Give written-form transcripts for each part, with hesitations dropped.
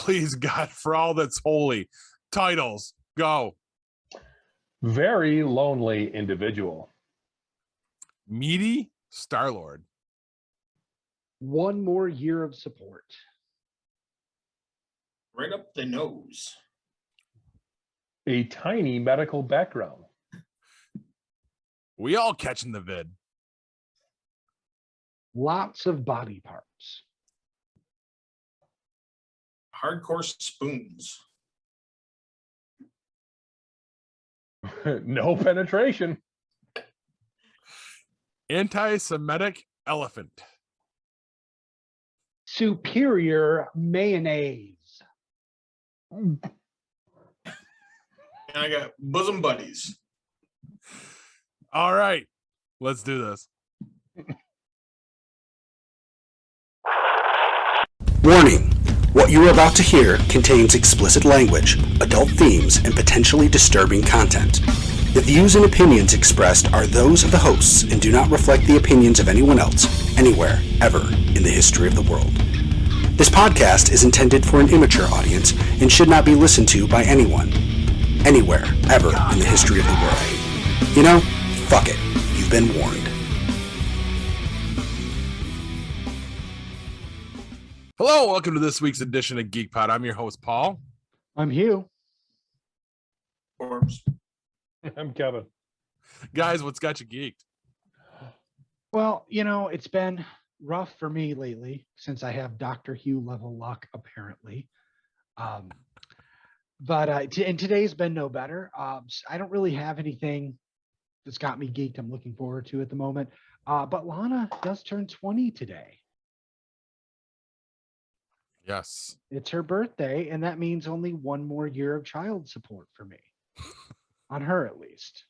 Please, God, for all that's holy. Titles, go. Very lonely individual. Meaty Star-Lord. One more year of support. Right up the nose. A tiny medical background. We all catching the vid. Lots of body parts. Hardcore spoons. No penetration. Anti-Semitic elephant. Superior mayonnaise. And I got bosom buddies. All right, let's do this. Warning. What you are about to hear contains explicit language, adult themes, and potentially disturbing content. The views and opinions expressed are those of the hosts and do not reflect the opinions of anyone else, anywhere, ever, in the history of the world. This podcast is intended for an immature audience and should not be listened to by anyone, anywhere, ever, in the history of the world. You know, fuck it. You've been warned. Hello, welcome to this week's edition of Geek Pod. I'm your host, Paul. I'm Hugh. Corbs. I'm Kevin. Guys, what's got you geeked? Well, you know, it's been rough for me lately since I have Dr. Hugh level luck, apparently. And today's been no better. I don't really have anything that's got me geeked I'm looking forward to at the moment. But Lana does turn 20 today. Yes. It's her birthday, and that means only one more year of child support for me. On her, at least.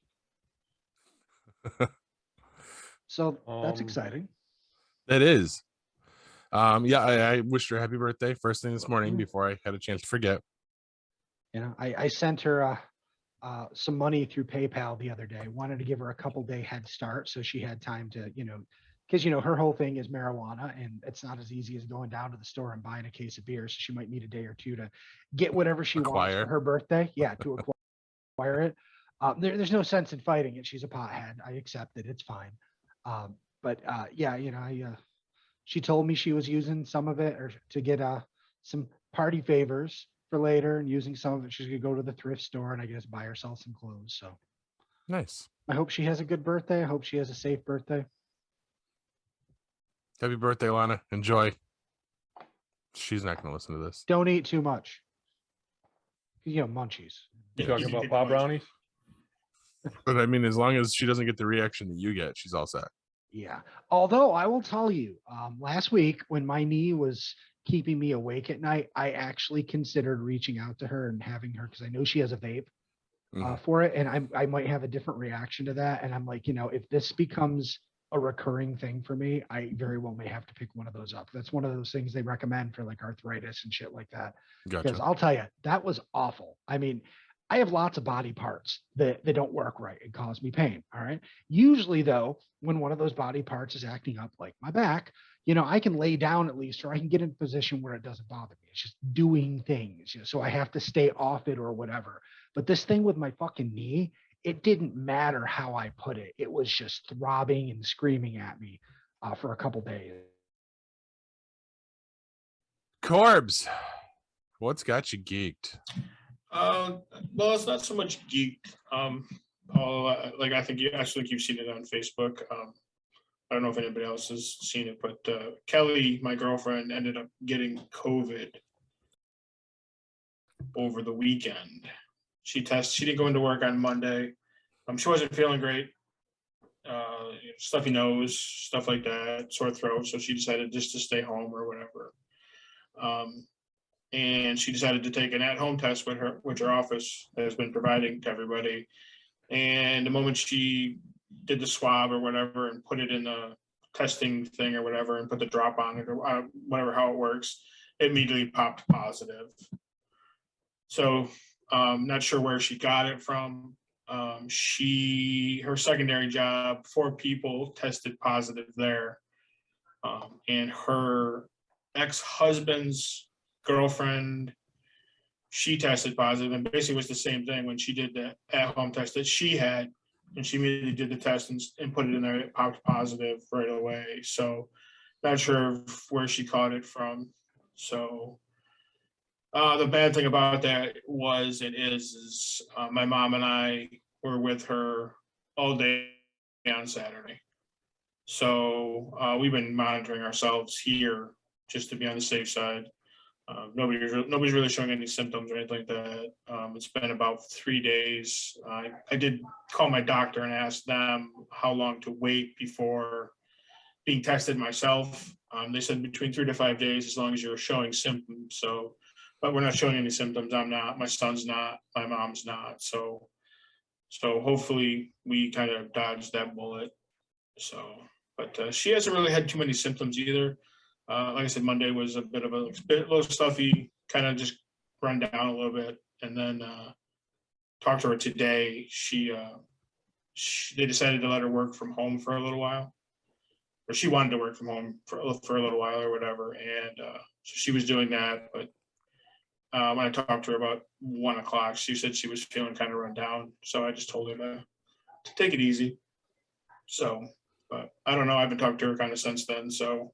So that's exciting. It is. I wished her happy birthday first thing this morning before I had a chance to forget. You know, I sent her some money through PayPal the other day. Wanted to give her a couple-day head start so she had time to, because, her whole thing is marijuana, and it's not as easy as going down to the store and buying a case of beer. So she might need a day or two to get whatever she wants for her birthday. Yeah, to acquire it. There's no sense in fighting it. She's a pothead. I accept it. It's fine. She told me she was using some of it or to get some party favors for later, and using some of it, she's going to go to the thrift store and I guess buy herself some clothes. So Nice. I hope she has a good birthday. I hope she has a safe birthday. Happy birthday, Lana. Enjoy. She's not going to listen to this. Don't eat too much. Munchies. You talking about pop brownies? But I mean, as long as she doesn't get the reaction that you get, she's all set. Yeah. Although I will tell you, last week when my knee was keeping me awake at night, I actually considered reaching out to her and having her, because I know she has a vape for it. And I might have a different reaction to that. And I'm like, if this becomes a recurring thing for me, I very well may have to pick one of those up. That's one of those things they recommend for like arthritis and shit like that. Gotcha. Because I'll tell you, that was awful. I mean, I have lots of body parts that don't work right and cause me pain. All right. Usually though, when one of those body parts is acting up, like my back, I can lay down at least, or I can get in a position where it doesn't bother me. It's just doing things, so I have to stay off it or whatever. But this thing with my fucking knee, it didn't matter how I put it. It was just throbbing and screaming at me for a couple days. Corbs, what's got you geeked? Well, it's not so much geek. Paul, I think you've seen it on Facebook. I don't know if anybody else has seen it, but Kelly, my girlfriend, ended up getting COVID over the weekend. She didn't go into work on Monday. She wasn't feeling great. Stuffy nose, stuff like that, sore throat. So she decided just to stay home or whatever. And she decided to take an at-home test which her office has been providing to everybody. And the moment she did the swab or whatever and put it in the testing thing or whatever and put the drop on it or whatever, how it works, it immediately popped positive. So not sure where she got it from. Her secondary job, 4 people tested positive there. And her ex-husband's girlfriend she tested positive, and basically it was the same thing when she did the at-home test that she had, and she immediately did the test and put it in there. It popped positive right away. So not sure where she caught it from. So the bad thing about that was my mom and I were with her all day on Saturday. So we've been monitoring ourselves here just to be on the safe side. Nobody's really showing any symptoms or anything like that. It's been about 3 days. I did call my doctor and ask them how long to wait before being tested myself. They said between 3 to 5 days, as long as you're showing symptoms. So, but we're not showing any symptoms. I'm not. My son's not. My mom's not. So hopefully we kind of dodged that bullet. So, but she hasn't really had too many symptoms either. Like I said, Monday was a little stuffy, kind of just run down a little bit, and then talked to her today. They decided to let her work from home for a little while, or she wanted to work from home for a little while or whatever, and so she was doing that. But when I talked to her about 1 o'clock, she said she was feeling kind of run down, so I just told her to take it easy. So, but I don't know. I haven't talked to her kind of since then, so.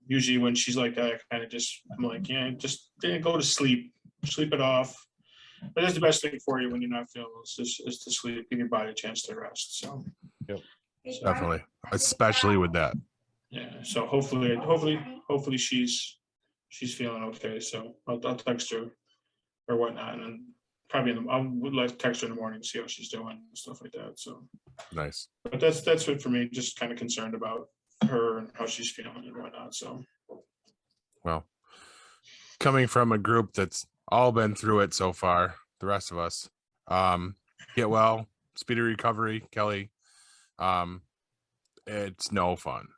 Usually when she's like that, I'm like, yeah, just go to sleep it off. But that's the best thing for you when you're not feeling is to sleep, give your body a chance to rest. So, Yep. Definitely, especially with that. Yeah. So hopefully she's feeling okay. So I'll text her or whatnot, and probably I would text her in the morning, see how she's doing and stuff like that. So Nice. But that's it for me. Just kind of concerned about her and how she's feeling and whatnot. So, Well, coming from a group that's all been through it so far, the rest of us, get well, speedy recovery, Kelly. It's no fun.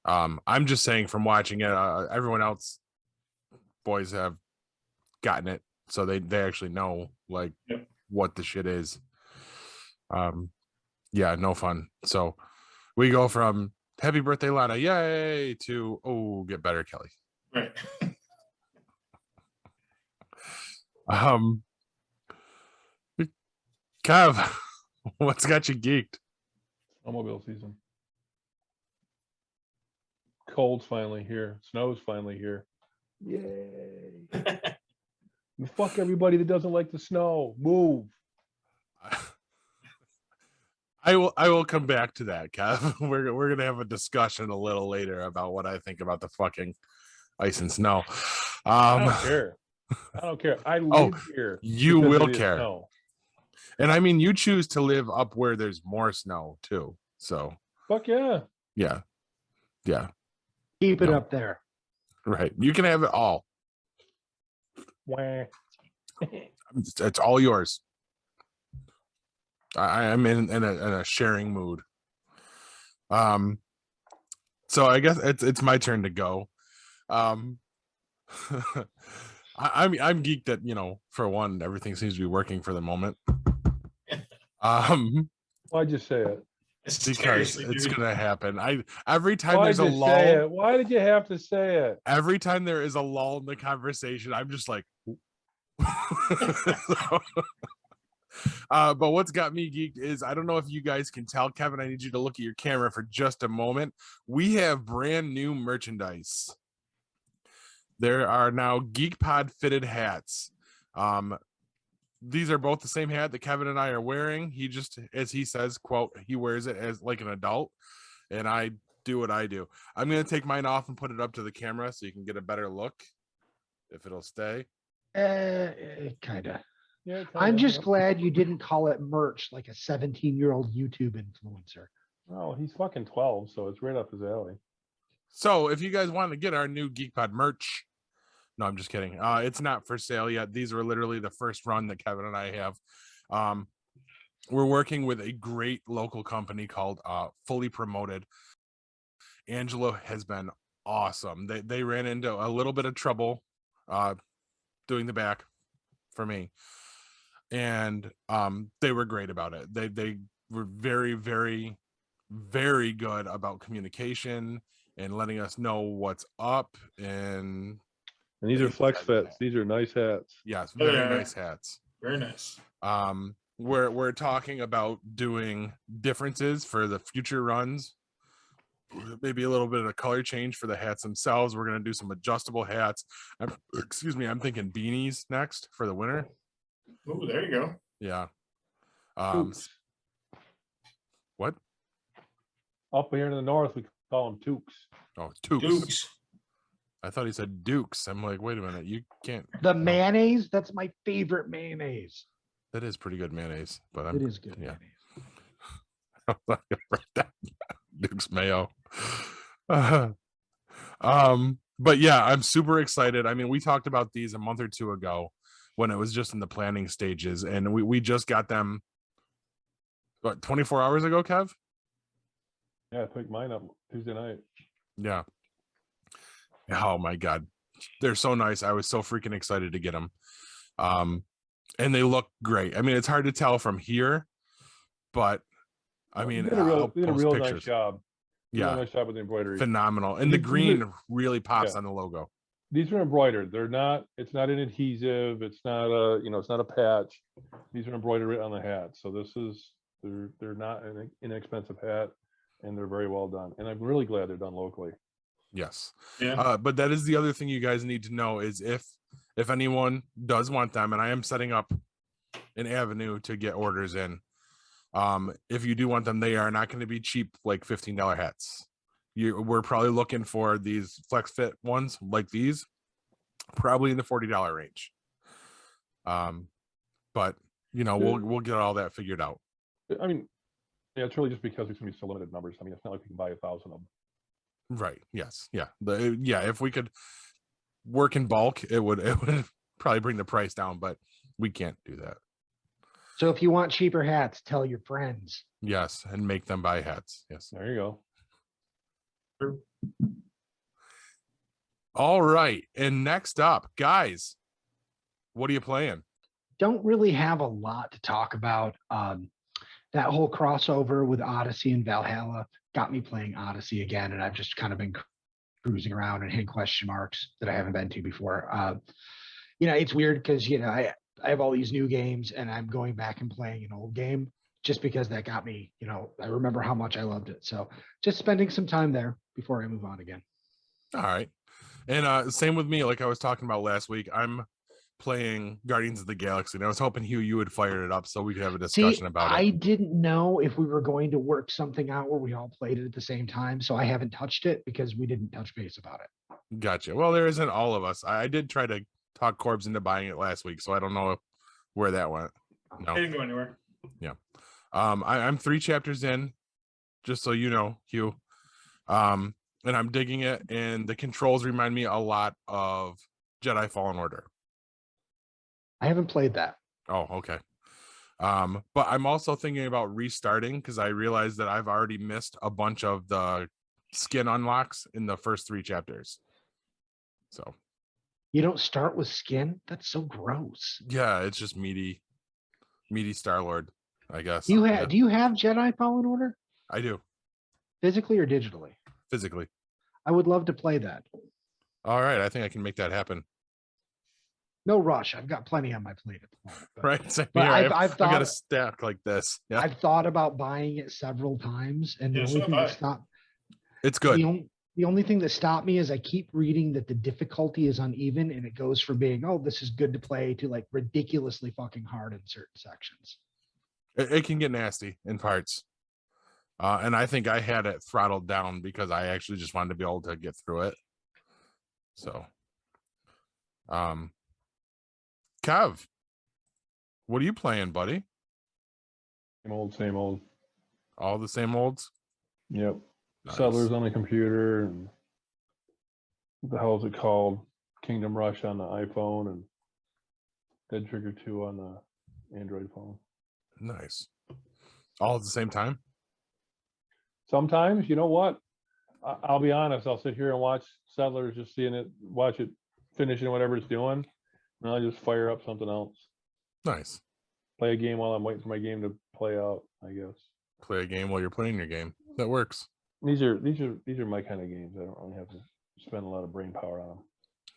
I'm just saying from watching it, everyone else, boys have gotten it, so they actually know like what the shit is. Yeah, no fun. So we go from happy birthday, Lana, yay, to oh, get better, Kelly. right. Kev, what's got you geeked? Snowmobile season. Cold's finally here. Snow's finally here. Yay. Fuck everybody that doesn't like the snow. Move. I will come back to that, Kev. We're gonna have a discussion a little later about what I think about the fucking ice and snow. I don't care. I don't care. I live here. You because will it is care. snow. And I mean, you choose to live up where there's more snow too. So Fuck yeah. yeah. Keep it up there. Right. You can have it all. Wah. It's all yours. I'm in a sharing mood. So I guess it's my turn to go. I'm geeked that, for one, everything seems to be working for the moment. Why'd you say it? Because it's gonna happen. Every time Why'd there's a you say lull, it? Why did you have to say it? every time there is a lull in the conversation, I'm just like but what's got me geeked is, I don't know if you guys can tell, Kevin, I need you to look at your camera for just a moment. We have brand new merchandise. There are now Geek Pod fitted hats. These are both the same hat that Kevin and I are wearing. He just, as he says, quote, he wears it as like an adult, and I do what I do. I'm going to take mine off and put it up to the camera so you can get a better look, if it'll stay. Kind of. Yeah, I'm kinda. just glad you didn't call it merch like a 17-year-old YouTube influencer. Oh, he's fucking 12, so it's right up his alley. So if you guys want to get our new Geek Pod merch, no, I'm just kidding. It's not for sale yet. These are literally the first run that Kevin and I have. We're working with a great local company called Fully Promoted. Angelo has been awesome. They ran into a little bit of trouble doing the back for me, and they were great about it. They were very, very, very good about communication and letting us know what's up and And these are flex fits. These are nice hats. Yes, Oh, very yeah. nice hats. Very nice. We're talking about doing differences for the future runs. Maybe a little bit of a color change for the hats themselves. We're gonna do some adjustable hats. I'm thinking beanies next for the winter. Oh, there you go. Yeah. Toques. What? Up here in the north, we call them toques. Oh, Tukes. Dukes. I thought he said Dukes. I'm like, wait a minute, you can't. The no. mayonnaise, that's my favorite mayonnaise. That is pretty good mayonnaise, but It is good yeah. mayonnaise. Duke's Mayo. But yeah, I'm super excited. I mean, we talked about these a month or two ago when it was just in the planning stages, and we just got them. What, 24 hours ago, Kev? Yeah, I picked mine up Tuesday night. Yeah. Oh my God, they're so nice. I was so freaking excited to get them. And they look great. I mean, it's hard to tell from here, but I mean, you did a real nice job. Yeah, nice job with the embroidery. Phenomenal. And the green really pops on the logo. These are embroidered. They're not. It's not an adhesive. It's not a. It's not a patch. These are embroidered on the hat. So this is. They're not an inexpensive hat, and they're very well done. And I'm really glad they're done locally. Yes. Yeah. But that is the other thing you guys need to know is if anyone does want them, and I am setting up an avenue to get orders in. If you do want them, they are not going to be cheap, like $15 hats. We're probably looking for these flex fit ones like these, probably in the $40 range. But we'll get all that figured out. I mean, yeah, it's really just because there's going to be so limited numbers. I mean, it's not like we can buy 1,000 of them. Right. Yes. Yeah. If we could work in bulk, it would probably bring the price down, but we can't do that. So if you want cheaper hats, tell your friends. Yes, and make them buy hats. Yes. There you go. All right. And next up, guys, what are you playing? Don't really have a lot to talk about. That whole crossover with Odyssey and Valhalla got me playing Odyssey again, and I've just kind of been cruising around and hitting question marks that I haven't been to before. It's weird because I have all these new games and I'm going back and playing an old game just because that got me, I remember how much I loved it. So just spending some time there before I move on again. All right. And same with me, like I was talking about last week, I'm playing Guardians of the Galaxy, and I was hoping, Hugh, you would fire it up so we could have a discussion about it. I didn't know if we were going to work something out where we all played it at the same time, so I haven't touched it because we didn't touch base about it. Gotcha. Well, there isn't all of us. I did try to talk Corbs into buying it last week, so I don't know where that went. No. It didn't go anywhere. Yeah. I'm 3 chapters in, just so you know, Hugh. And I'm digging it, and the controls remind me a lot of Jedi Fallen Order. I haven't played that. Oh, okay. But I'm also thinking about restarting because I realized that I've already missed a bunch of the skin unlocks in the first 3 chapters. So you don't start with skin? That's so gross. Yeah, it's just meaty Star-Lord, I guess. Do you have Jedi Fallen Order? I do. Physically or digitally? Physically. I would love to play that. All right, I think I can make that happen. No rush. I've got plenty on my plate at the moment. Right. Same but here. I've got a stack like this. Yeah. I've thought about buying it several times, and the only thing that stopped. It's good. The only thing that stopped me is I keep reading that the difficulty is uneven, and it goes from being, oh, this is good to play, to like ridiculously fucking hard in certain sections. It can get nasty in parts. And I think I had it throttled down because I actually just wanted to be able to get through it. So, Kev, what are you playing, buddy? Same old. All the same olds? Yep. Nice. Settlers on the computer, and what the hell is it called? Kingdom Rush on the iPhone, and Dead Trigger 2 on the Android phone. Nice. All at the same time? Sometimes, you know what? I'll be honest. I'll sit here and watch Settlers, just seeing it, watch it finishing whatever it's doing, and I'll just fire up something else. Nice. Play a game while I'm waiting for my game to play out, I guess. Play a game while you're playing your game. That works. These are my kind of games. I don't really have to spend a lot of brain power on them.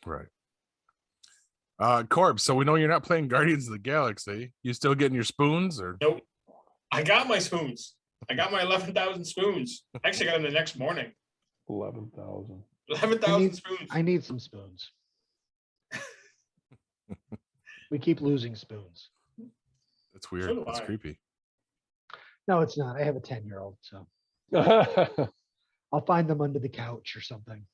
Right. Corbs, so we know you're not playing Guardians of the Galaxy. You still getting your spoons, or? Nope. I got my spoons. I got my 11,000 spoons. I actually got them the next morning. 11,000. 11,000 spoons. I need some spoons. We keep losing spoons. That's weird. So do That's I. creepy. No, it's not. I have a 10-year-old, so I'll find them under the couch or something.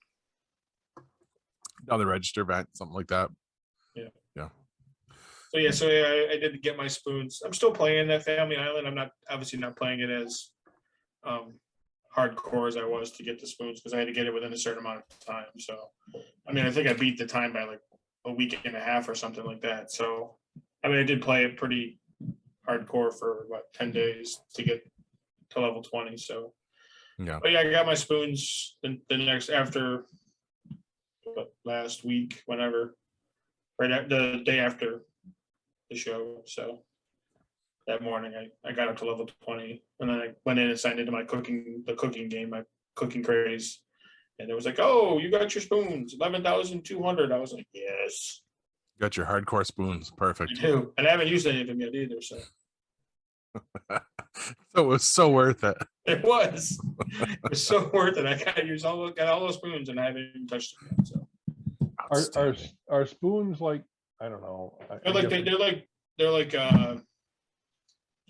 Down the register vent, something like that. So I did get my spoons. I'm still playing that Family Island. I'm not obviously not playing it as hardcore as I was to get the spoons because I had to get it within a certain amount of time. So, I mean, I think I beat the time by like a week and a half or something like that. So, I mean, I did play it pretty hardcore for about 10 days to get to level 20. So, Yeah. But yeah, I got my spoons the next after last week, whenever, right at the day after the show. So that morning I got up to level 20 and then I went in and signed into the cooking game, my cooking craze. And it was like, oh, you got your spoons, 11,200. I was like, yes. Got your hardcore spoons. Perfect. I do. And I haven't used any of them yet either. So So it was so worth it. it was so worth it. I got all those spoons and I haven't even touched them yet. So Are spoons like, I don't know. they're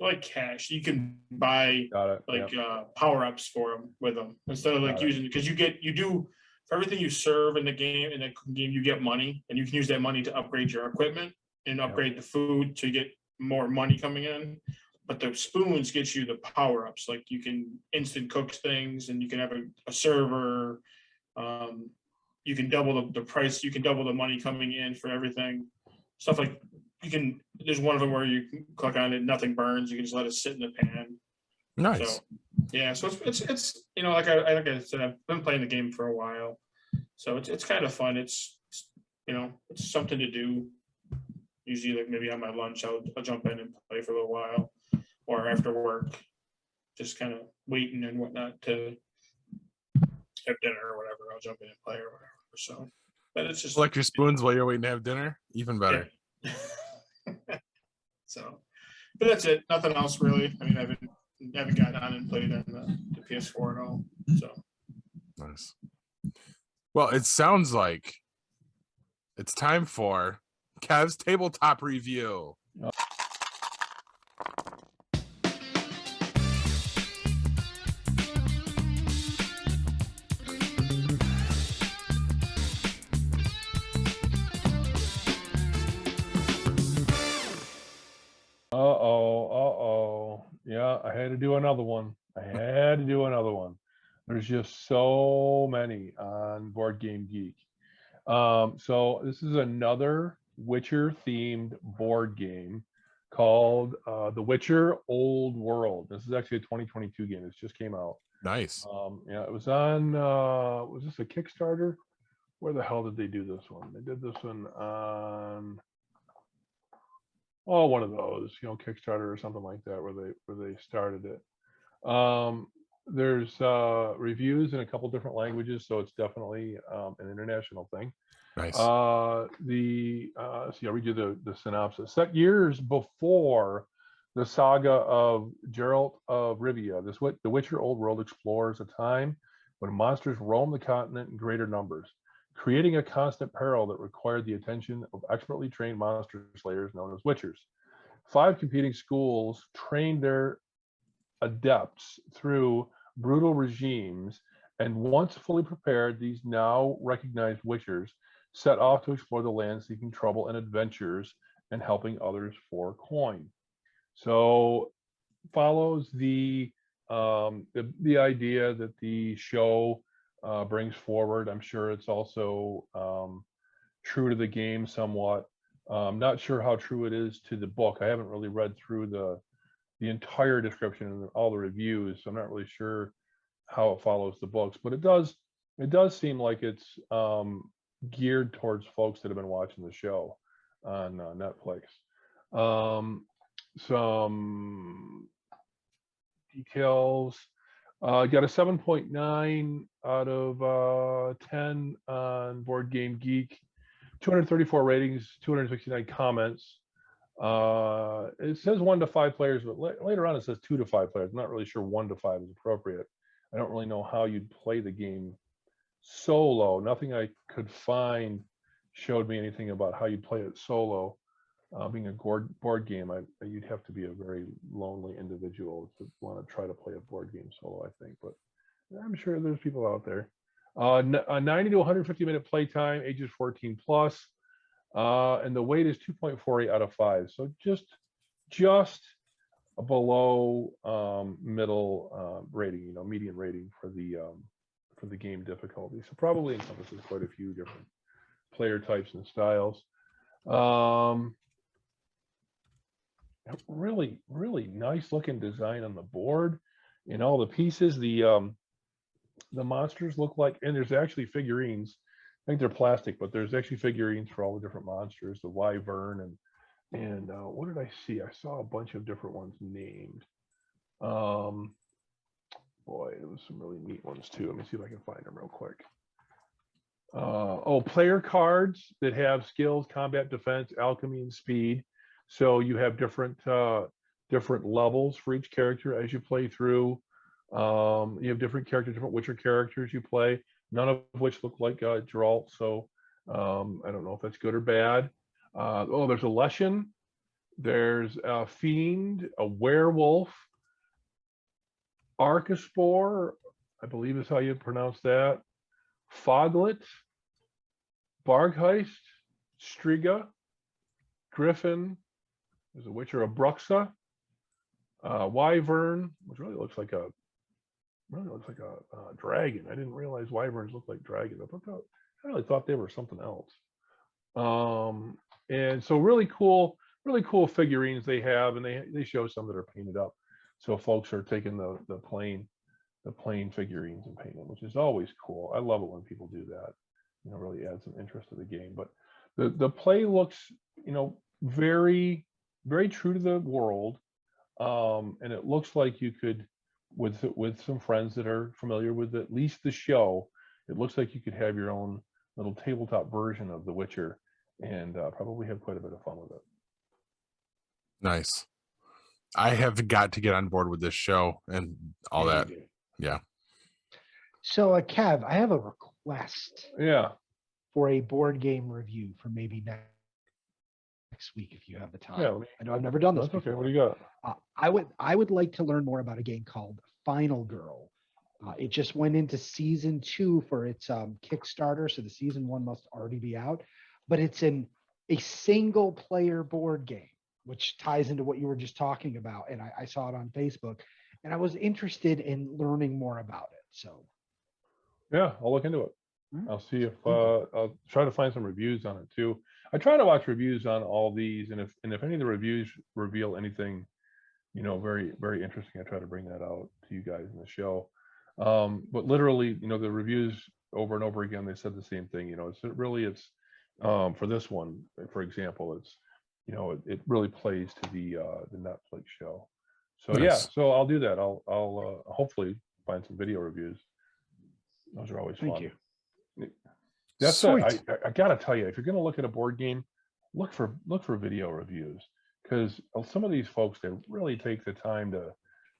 like cash. You can buy Got it. like Yep. power-ups for them with them instead of like Got it. using, because you do for everything you serve in the game you get money, and you can use that money to upgrade your equipment and upgrade the food to get more money coming in. But the spoons get you the power-ups, like you can instant cook things and you can have a server. You can double the price, you can double the money coming in for everything. Stuff like there's one of them where you can click on it, nothing burns, you can just let it sit in the pan. Nice. So yeah, so it's like I said, I've been playing the game for a while, so it's kind of fun. It's it's something to do. Usually, like maybe on my lunch, I'll jump in and play for a little while, or after work, just kind of waiting and whatnot to have dinner or whatever. I'll jump in and play or whatever. So, but it's just Collect your spoons while you're waiting to have dinner. Even better. Yeah. So, but that's it. Nothing else really. I mean, I haven't gotten on and played on the PS4 at all. So Nice. Well, it sounds like it's time for Kev's tabletop review. Yeah, I had to do another one. There's just so many on Board Game Geek. So this is another Witcher themed board game called The Witcher Old World. This is actually a 2022 game. This just came out. Nice. Yeah, it was on was this a Kickstarter? Where the hell did they do this one? They did this one on one of those, Kickstarter or something like that, where they started it. There's reviews in a couple different languages, so it's definitely an international thing. Nice. See, I'll read you the synopsis. Set years before the saga of Geralt of Rivia, The Witcher Old World explores a time when monsters roam the continent in greater numbers, creating a constant peril that required the attention of expertly trained monster slayers known as Witchers. 5 competing schools trained their adepts through brutal regimes, and once fully prepared, these now recognized Witchers set off to explore the land, seeking trouble and adventures and helping others for coin. So follows the idea that the show brings forward. I'm sure it's also true to the game somewhat. Not sure how true it is to the book. I haven't really read through the entire description and all the reviews, so I'm not really sure how it follows the books. But it does seem like it's geared towards folks that have been watching the show on Netflix. Some details. Got a 7.9 out of 10 on Board Game Geek. 234 ratings, 269 comments. It says 1 to 5 players, but later on it says 2 to 5 players. I'm not really sure 1 to 5 is appropriate. I don't really know how you'd play the game solo. Nothing I could find showed me anything about how you'd play it solo. Being a board game, you'd have to be a very lonely individual to want to try to play a board game solo, I think. But I'm sure there's people out there. 90 to 150 minute playtime, ages 14 plus. And the weight is 2.48 out of 5. So just below middle rating, median rating for the game difficulty. So probably encompasses quite a few different player types and styles. Really, really nice looking design on the board and all the pieces. The monsters look like, and there's actually figurines. I think they're plastic, but there's actually figurines for all the different monsters, the wyvern and what did I see? I saw a bunch of different ones named. Boy, there was some really neat ones too. Let me see if I can find them real quick. Player cards that have skills, combat, defense, alchemy, and speed. So you have different levels for each character as you play through. You have different characters, different Witcher characters you play, none of which look like Geralt. So I don't know if that's good or bad. There's a Leshen, there's a Fiend, a Werewolf, Arcaspor, I believe is how you pronounce that, Foglet, Bargheist, Striga, Griffin, there's a Witcher, a Bruxa, Wyvern, which really looks like a dragon. I didn't realize wyverns look like dragons. I really thought they were something else. And so really cool figurines they have, and they show some that are painted up. So folks are taking the plain figurines and painting them, which is always cool. I love it when people do that. Really adds some interest to the game. But the play looks, very, very true to the world. And it looks like you could, with some friends that are familiar with at least the show, it looks like you could have your own little tabletop version of The Witcher and probably have quite a bit of fun with it. Nice. I have got to get on board with this show and all that. Yeah. So, Kev, I have a request. Yeah. For a board game review for maybe next week if you have the time. Yeah, I know I've never done this before. Okay. What do you got? I would like to learn more about a game called Final Girl. It just went into season 2 for its Kickstarter, so the season 1 must already be out. But it's a single player board game, which ties into what you were just talking about. And I saw it on Facebook, and I was interested in learning more about it. So, yeah, I'll look into it. I'll see if I'll try to find some reviews on it too. I try to watch reviews on all these, and if any of the reviews reveal anything, very, very interesting, I try to bring that out to you guys in the show. But literally, the reviews over and over again, they said the same thing. It's for this one, for example, it's it really plays to the Netflix show. So nice. Yeah, so I'll do that. I'll hopefully find some video reviews. Those are always fun. Thank you. That's it. I gotta tell you, if you're gonna look at a board game, look for video reviews, because some of these folks, they really take the time to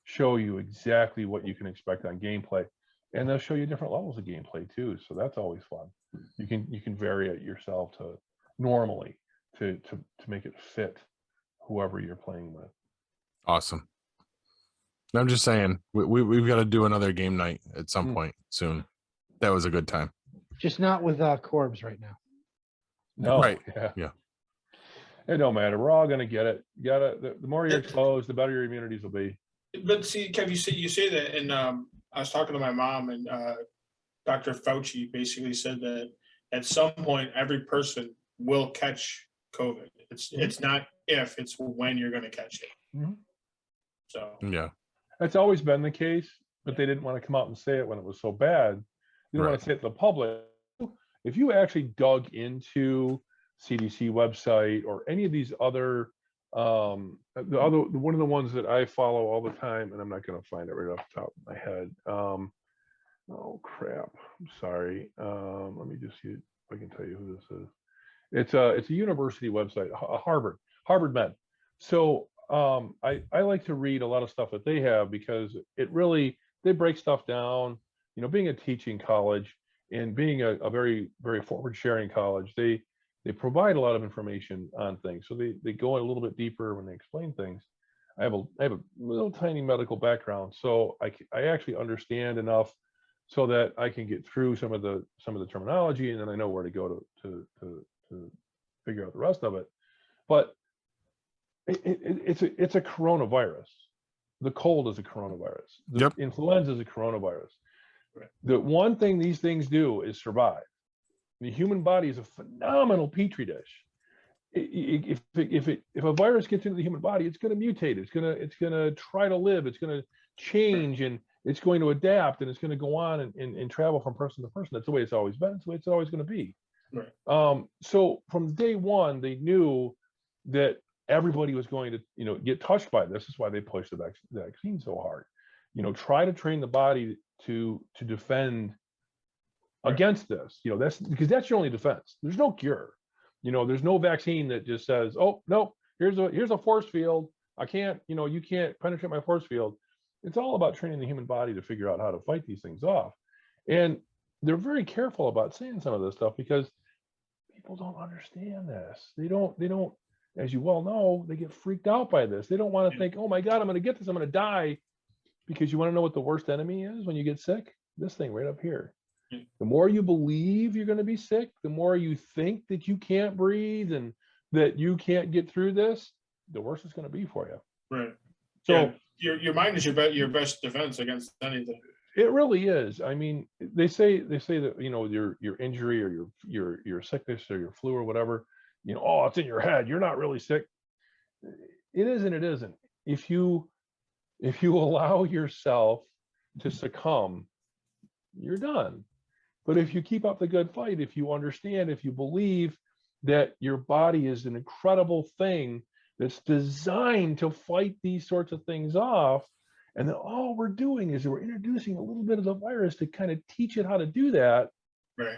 show you exactly what you can expect on gameplay, and they'll show you different levels of gameplay too. So that's always fun. You can vary it yourself to make it fit whoever you're playing with. Awesome. I'm just saying we've got to do another game night at some point soon. That was a good time. Just not with Corbs right now. No, right. Yeah. It don't matter. We're all gonna get it. The more you're exposed, the better your immunities will be. But see, Kev, you say that, and I was talking to my mom, and Dr. Fauci basically said that at some point every person will catch COVID. It's not if, it's when you're going to catch it. Mm-hmm. So yeah, that's always been the case, but they didn't want to come out and say it when it was so bad. You don't want to say it to the public. If you actually dug into CDC website or any of these other, one of the ones that I follow all the time, and I'm not going to find it right off the top of my head. Oh crap! I'm sorry. Let me just see if I can tell you who this is. It's a university website, Harvard Med. So I like to read a lot of stuff that they have because they break stuff down. You know, being a teaching college and being a very, very forward sharing college, they provide a lot of information on things. So they go in a little bit deeper when they explain things. I have a little tiny medical background, so I actually understand enough so that I can get through some of the terminology, and then I know where to go to figure out the rest of it. But it's a coronavirus. The cold is a coronavirus. The influenza is a coronavirus. Right. The one thing these things do is survive. The human body is a phenomenal petri dish. If a virus gets into the human body, it's going to mutate. It's going to try to live. It's going to change, and it's going to adapt, and it's going to go on and travel from person to person. That's the way it's always been. That's the way it's always going to be. Right. So from day one, they knew that everybody was going to, get touched by this. Is why they pushed the vaccine so hard. Try to train the body to defend against this. That's because that's your only defense. There's no cure. There's no vaccine that just says, oh no, here's a force field. I can't, you can't penetrate my force field. It's all about training the human body to figure out how to fight these things off. And they're very careful about saying some of this stuff because people don't understand this. They don't, as you well know, they get freaked out by this. They don't want to think, oh my God, I'm going to get this. I'm going to die. Because you want to know what the worst enemy is when you get sick? This thing right up here. The more you believe you're going to be sick, the more you think that you can't breathe and that you can't get through this, the worse it's going to be for you. Right. So your mind is your best defense against anything. It really is. I mean, they say that your injury or your sickness or your flu or whatever, oh, it's in your head. You're not really sick. It is and it isn't. If you allow yourself to succumb, you're done. But if you keep up the good fight, if you understand, if you believe that your body is an incredible thing that's designed to fight these sorts of things off, and then all we're doing is we're introducing a little bit of the virus to kind of teach it how to do that. Right.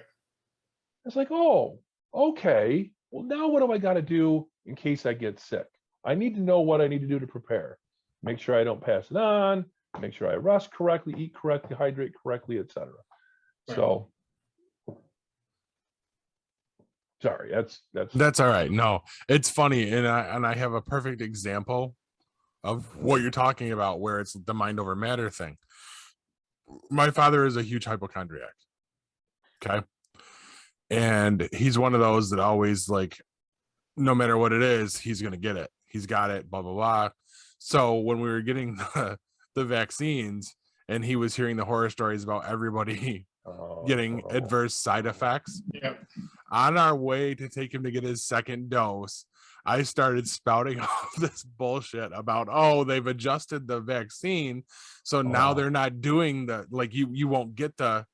It's like, oh, okay. Well, now what do I got to do in case I get sick? I need to know what I need to do to prepare. Make sure I don't pass it on, make sure I rest correctly, eat correctly, hydrate correctly, etc. Right. So sorry, that's all right. No, it's funny, and I have a perfect example of what you're talking about, where it's the mind over matter thing. My father is a huge hypochondriac. Okay. And he's one of those that always, like, no matter what it is, he's gonna get it. He's got it, blah blah blah. So when we were getting the vaccines and he was hearing the horror stories about everybody getting adverse side effects, on our way to take him to get his second dose, I started spouting off this bullshit about, oh, they've adjusted the vaccine, so now they're not doing the, like, you won't get the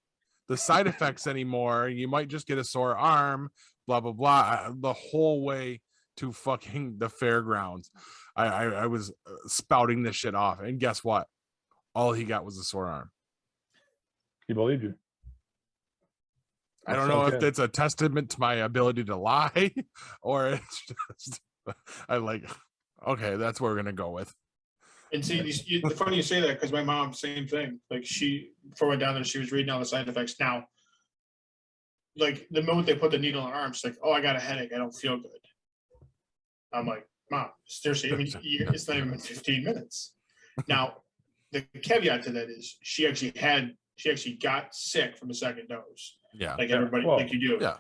side effects anymore. You might just get a sore arm, blah blah blah. The whole way to fucking the fairgrounds, I was spouting this shit off, and guess what? All he got was a sore arm. He believed you. I don't know if it's a testament to my ability to lie, or it's just okay, that's what we're gonna go with. And see, the funny you say that, because my mom, same thing. Like, she, before I went down there, she was reading all the side effects. Now, like, the moment they put the needle in her arm, she's like, oh, I got a headache. I don't feel good. I'm like, Mom, seriously, I mean, it's not even been 15 minutes. Now, the caveat to that is she actually got sick from the second dose. Yeah. Like everybody, like you do. Yeah.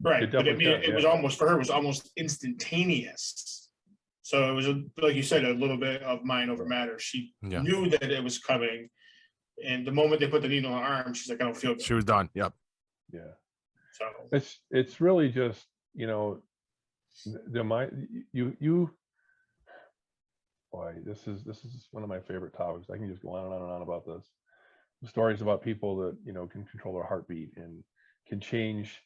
Right. But I mean, it was almost, for her, it was almost instantaneous. So it was, like you said, a little bit of mind over matter. She knew that it was coming. And the moment they put the needle in her arm, she's like, I don't feel good. She was done. Yep. Yeah. So it's really just, the mind, boy, this is one of my favorite topics. I can just go on and on and on about this. The stories about people that, can control their heartbeat and can change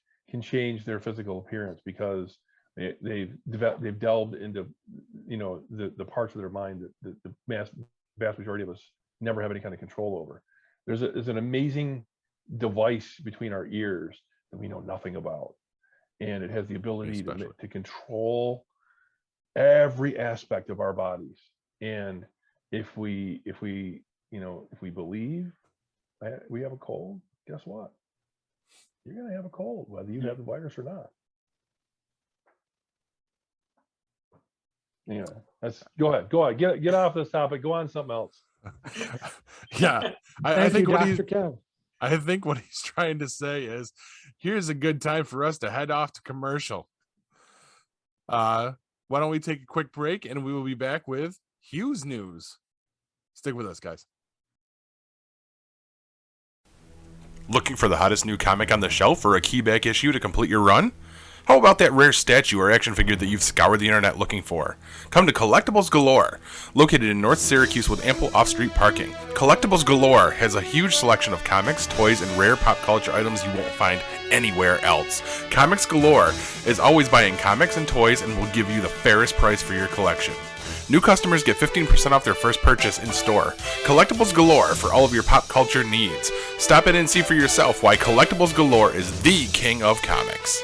their physical appearance because they've delved into, the parts of their mind that the vast majority of us never have any kind of control over. There's an amazing device between our ears that we know nothing about. and it has the ability Especially. to control every aspect of our bodies. And if we believe that we have a cold, guess what? You're going to have a cold, whether you have the virus or not. Yeah, go ahead. Get off this topic. Go on to something else. Yeah, I Thank think you, what Dr. Kev. I think what he's trying to say is, here's a good time for us to head off to commercial. Why don't we take a quick break and we will be back with Hugh's news. Stick with us, guys. Looking for the hottest new comic on the shelf or a key back issue to complete your run? How about that rare statue or action figure that you've scoured the internet looking for? Come to Collectibles Galore. Located in North Syracuse with ample off-street parking, Collectibles Galore has a huge selection of comics, toys, and rare pop culture items you won't find anywhere else. Comics Galore is always buying comics and toys and will give you the fairest price for your collection. New customers get 15% off their first purchase in store. Collectibles Galore for all of your pop culture needs. Stop in and see for yourself why Collectibles Galore is the king of comics.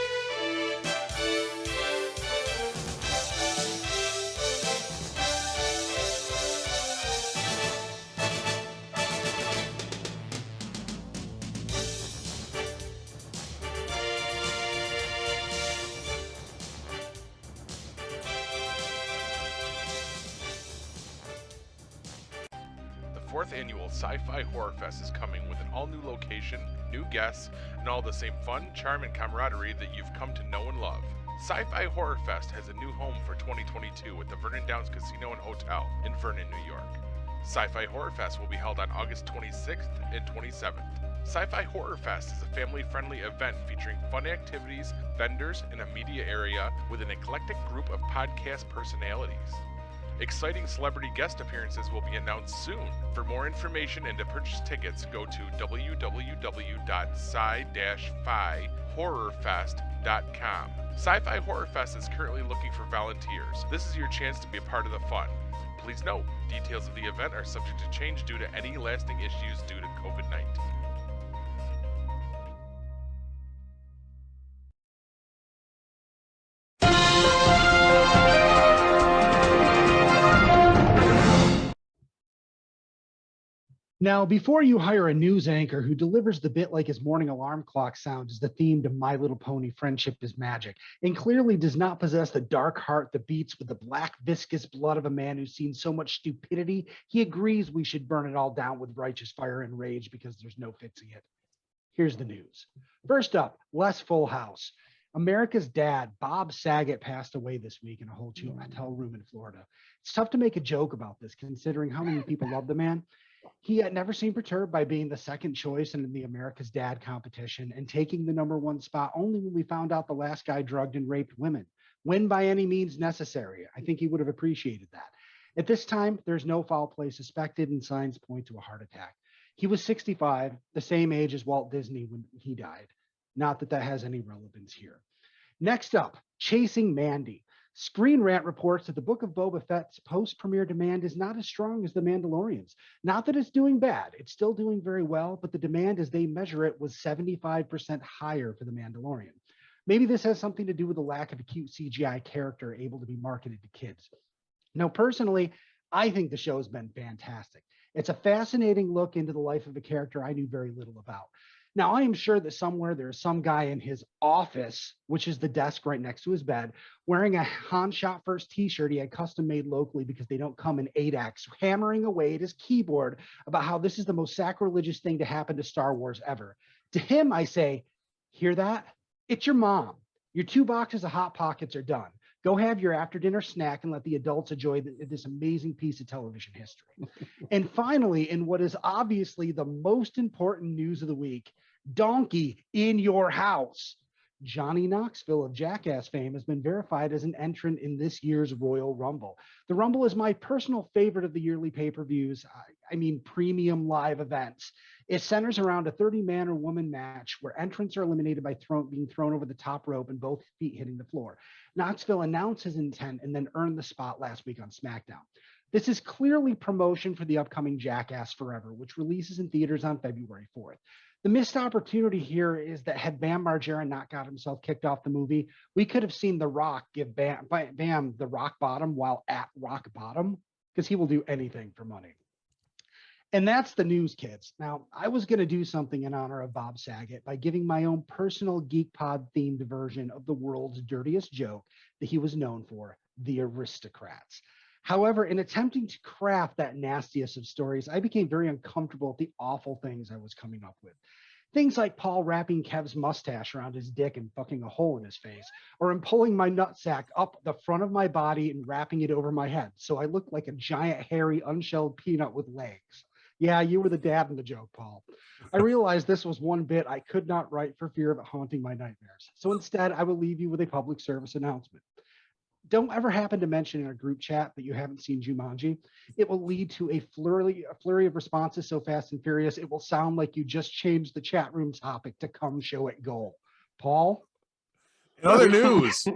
Fourth annual Sci-Fi Horror Fest is coming with an all-new location, new guests, and all the same fun, charm, and camaraderie that you've come to know and love. Sci-Fi Horror Fest has a new home for 2022 at the Vernon Downs Casino and Hotel in Vernon, New York. Sci-Fi Horror Fest will be held on August 26th and 27th. Sci-Fi Horror Fest is a family-friendly event featuring fun activities, vendors, and a media area with an eclectic group of podcast personalities. Exciting celebrity guest appearances will be announced soon. For more information and to purchase tickets, go to www.sci-fi-horrorfest.com. Sci-Fi Horror Fest is currently looking for volunteers. This is your chance to be a part of the fun. Please note, details of the event are subject to change due to any lasting issues due to COVID-19. Now, before you hire a news anchor who delivers the bit like his morning alarm clock sound is the theme to My Little Pony Friendship is Magic, and clearly does not possess the dark heart that beats with the black viscous blood of a man who's seen so much stupidity, he agrees we should burn it all down with righteous fire and rage because there's no fixing it. Here's the news. First up, less Full House. America's dad, Bob Saget, passed away this week in a hotel room in Florida. It's tough to make a joke about this considering how many people love the man. He had never seemed perturbed by being the second choice in the America's Dad competition and taking the #1 spot only when we found out the last guy drugged and raped women. When by any means necessary. I think he would have appreciated that. At this time, there's no foul play suspected and signs point to a heart attack. He was 65, the same age as Walt Disney when he died. Not that that has any relevance here. Next up, Chasing Mandy. Screen Rant reports that the Book of Boba Fett's post-premiere demand is not as strong as The Mandalorian's. Not that it's doing bad. It's still doing very well, but the demand as they measure it was 75% higher for The Mandalorian. Maybe this has something to do with the lack of a cute CGI character able to be marketed to kids. Now, personally, I think the show has been fantastic. It's a fascinating look into the life of a character I knew very little about. Now, I am sure that somewhere there's some guy in his office, which is the desk right next to his bed, wearing a Han Shot First t-shirt he had custom made locally because they don't come in 8X, hammering away at his keyboard about how this is the most sacrilegious thing to happen to Star Wars ever. To him, I say, hear that? It's your mom. Your 2 boxes of Hot Pockets are done. Go have your after-dinner snack and let the adults enjoy this amazing piece of television history. And finally, in what is obviously the most important news of the week, Donkey in your house. Johnny Knoxville of Jackass fame has been verified as an entrant in this year's Royal Rumble. The Rumble is my personal favorite of the yearly pay-per-views. I mean, premium live events. It centers around a 30-man or woman match where entrants are eliminated by being thrown over the top rope and both feet hitting the floor. Knoxville announced his intent and then earned the spot last week on SmackDown. This is clearly promotion for the upcoming Jackass Forever, which releases in theaters on February 4th. The missed opportunity here is that had Bam Margera not got himself kicked off the movie, we could have seen The Rock give Bam the rock bottom while at rock bottom, because he will do anything for money. And that's the news, kids. Now, I was going to do something in honor of Bob Saget by giving my own personal Geek Pod themed version of the world's dirtiest joke that he was known for, The Aristocrats. However, in attempting to craft that nastiest of stories, I became very uncomfortable at the awful things I was coming up with. Things like Paul wrapping Kev's mustache around his dick and fucking a hole in his face, or him pulling my nutsack up the front of my body and wrapping it over my head so I looked like a giant, hairy, unshelled peanut with legs. Yeah, you were the dad in the joke, Paul. I realized this was one bit I could not write for fear of it haunting my nightmares. So instead, I will leave you with a public service announcement. Don't ever happen to mention in a group chat that you haven't seen Jumanji. It will lead to a flurry of responses so fast and furious, it will sound like you just changed the chat room topic to come show it goal. Paul? In other news,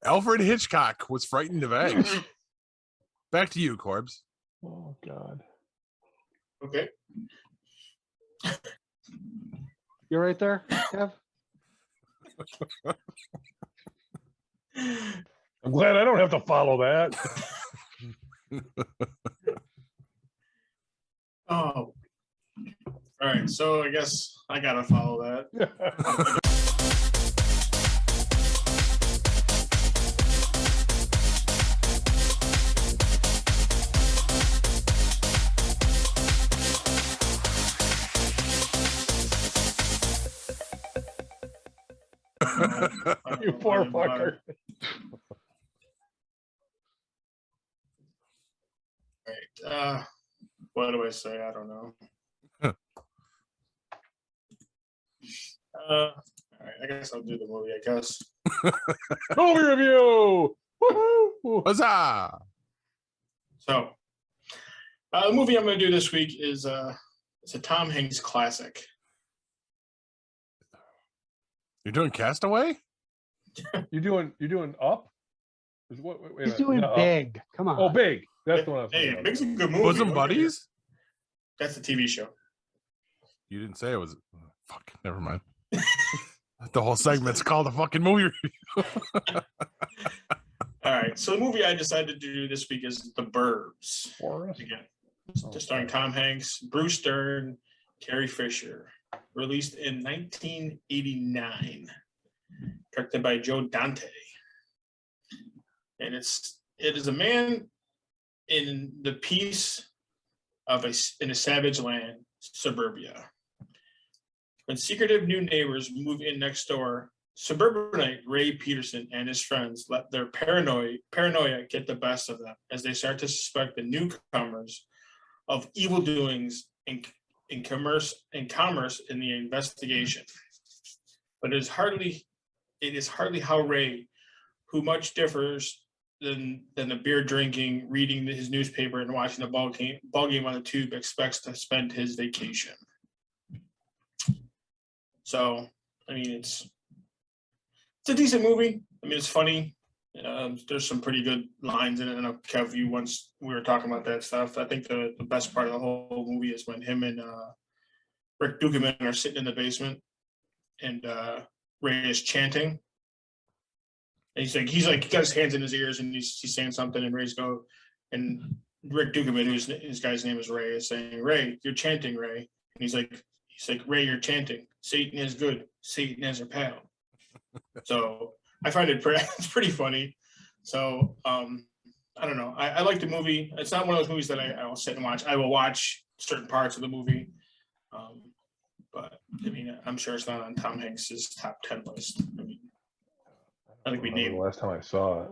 Alfred Hitchcock was frightened of eggs. Back to you, Corbs. Oh, God. Okay. You're right there, Kev? I'm glad I don't have to follow that. Oh. All right. So I guess I gotta follow that. You poor fucker. Right. What do I say? I don't know. All right. I guess I'll do the movie. I guess. Movie review. Woohoo! Huzzah! So, the movie I'm going to do this week is it's a Tom Hanks classic. You're doing Castaway? You doing Up? Wait a He's minute. doing No, Big. Come on. Oh, Big. That's the one I was Hey, thinking of. Big's a good movie. Bosom Buddies? That's the TV show. You didn't say it was. Fuck, never mind. The whole segment's called a fucking movie review. All right. So the movie I decided to do this week is The Burbs. Forrest? Again, starring Tom Hanks, Bruce Dern, Carrie Fisher. Released in 1989. Directed by Joe Dante. And it is a man in the peace of in a savage land, suburbia. When secretive new neighbors move in next door, suburbanite Ray Peterson and his friends let their paranoia get the best of them as they start to suspect the newcomers of evil doings in commerce in the investigation. But it is hardly how Ray, who much differs than the beer drinking, reading his newspaper, and watching the ball game on the tube, expects to spend his vacation. So, I mean, it's a decent movie. I mean, it's funny. There's some pretty good lines in it. I know, Kev, once we were talking about that stuff. I think the best part of the whole movie is when him and Rick Dukeman are sitting in the basement and Ray is chanting. And he's like, he got his hands in his ears and he's saying something, and and Rick Dukeman, his guy's name is Ray, is saying, "Ray, you're chanting, Ray." And he's like, "Ray, you're chanting. Satan is good. Satan is our pal." So I find it's pretty funny. So I don't know. I like the movie. It's not one of those movies that I will sit and watch. I will watch certain parts of the movie. But I mean, I'm sure it's not on Tom Hanks's top 10 list. I mean, I think we need the last time I saw it.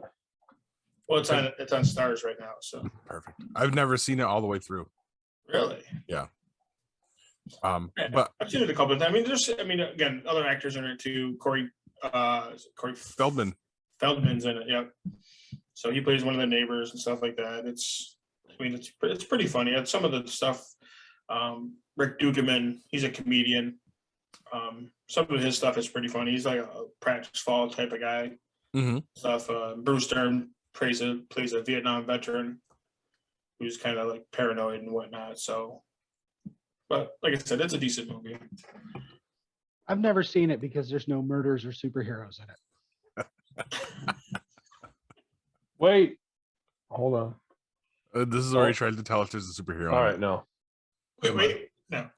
Well, it's on Stars right now. So Perfect. I've never seen it all the way through. Really? Yeah. Yeah, But I've seen it a couple of times. Again, other actors in it too. Corey Feldman. Feldman's in it. Yep. So he plays one of the neighbors and stuff like that. It's pretty funny. Some of the stuff. Rick Dukeman, he's a comedian. Some of his stuff is pretty funny. He's like a practice fall type of guy. Mm-hmm. Stuff. Bruce Dern plays a Vietnam veteran who's kind of like paranoid and whatnot. So, But like I said, it's a decent movie. I've never seen it because there's no murders or superheroes in it. Wait, hold on. This is where he tries to tell us there's a superhero. All in right, it. no. Wait, no.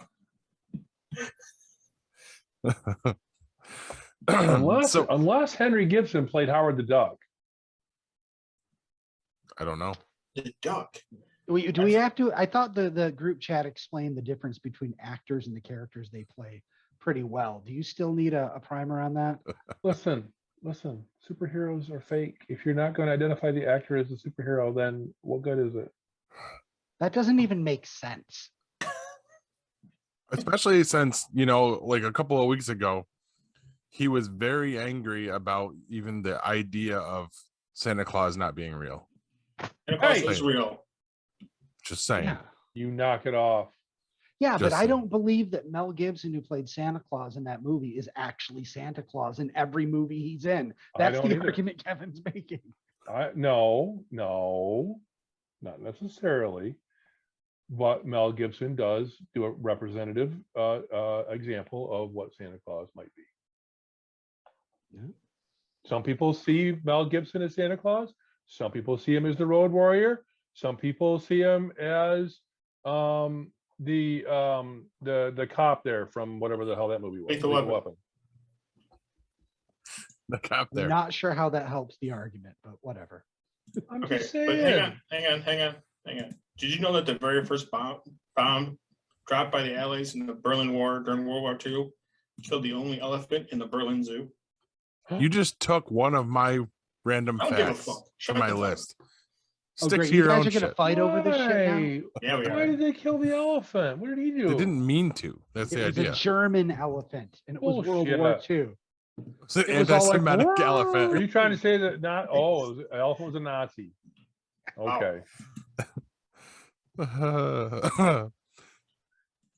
Unless Henry Gibson played Howard the Duck. I don't know. The Duck. Do we have to? I thought the group chat explained the difference between actors and the characters they play pretty well. Do you still need a primer on that? Listen, superheroes are fake. If you're not going to identify the actor as a superhero, then what good is it? That doesn't even make sense. Especially since, like a couple of weeks ago, he was very angry about even the idea of Santa Claus not being real. Santa Claus is real. Just saying. Yeah. You knock it off. Yeah, but Just I don't believe that Mel Gibson, who played Santa Claus in that movie, is actually Santa Claus in every movie he's in. That's the argument Kevin's making. No, not necessarily. But Mel Gibson does do a representative example of what Santa Claus might be. Yeah. Some people see Mel Gibson as Santa Claus. Some people see him as the Road Warrior. Some people see him as the cop there from whatever the hell that movie was. Lethal Weapon. The cop there. Not sure how that helps the argument, but whatever. I'm Okay, just but saying. hang on. Did you know that the very first bomb dropped by the Allies in the Berlin War during World War II killed the only elephant in the Berlin Zoo? You just took one of my random I don't give a facts fuck. from my list. Oh, Stick great. to your You guys own are going to shit. fight over this shit now? Yeah, we Why are. did they kill the elephant? What did he do? They didn't mean to. That's It the was idea. a German elephant, and it was World War II. It's an It was all like, anti-Semitic Are elephant. you trying to say that not? Oh, the elephant was a Nazi. Okay.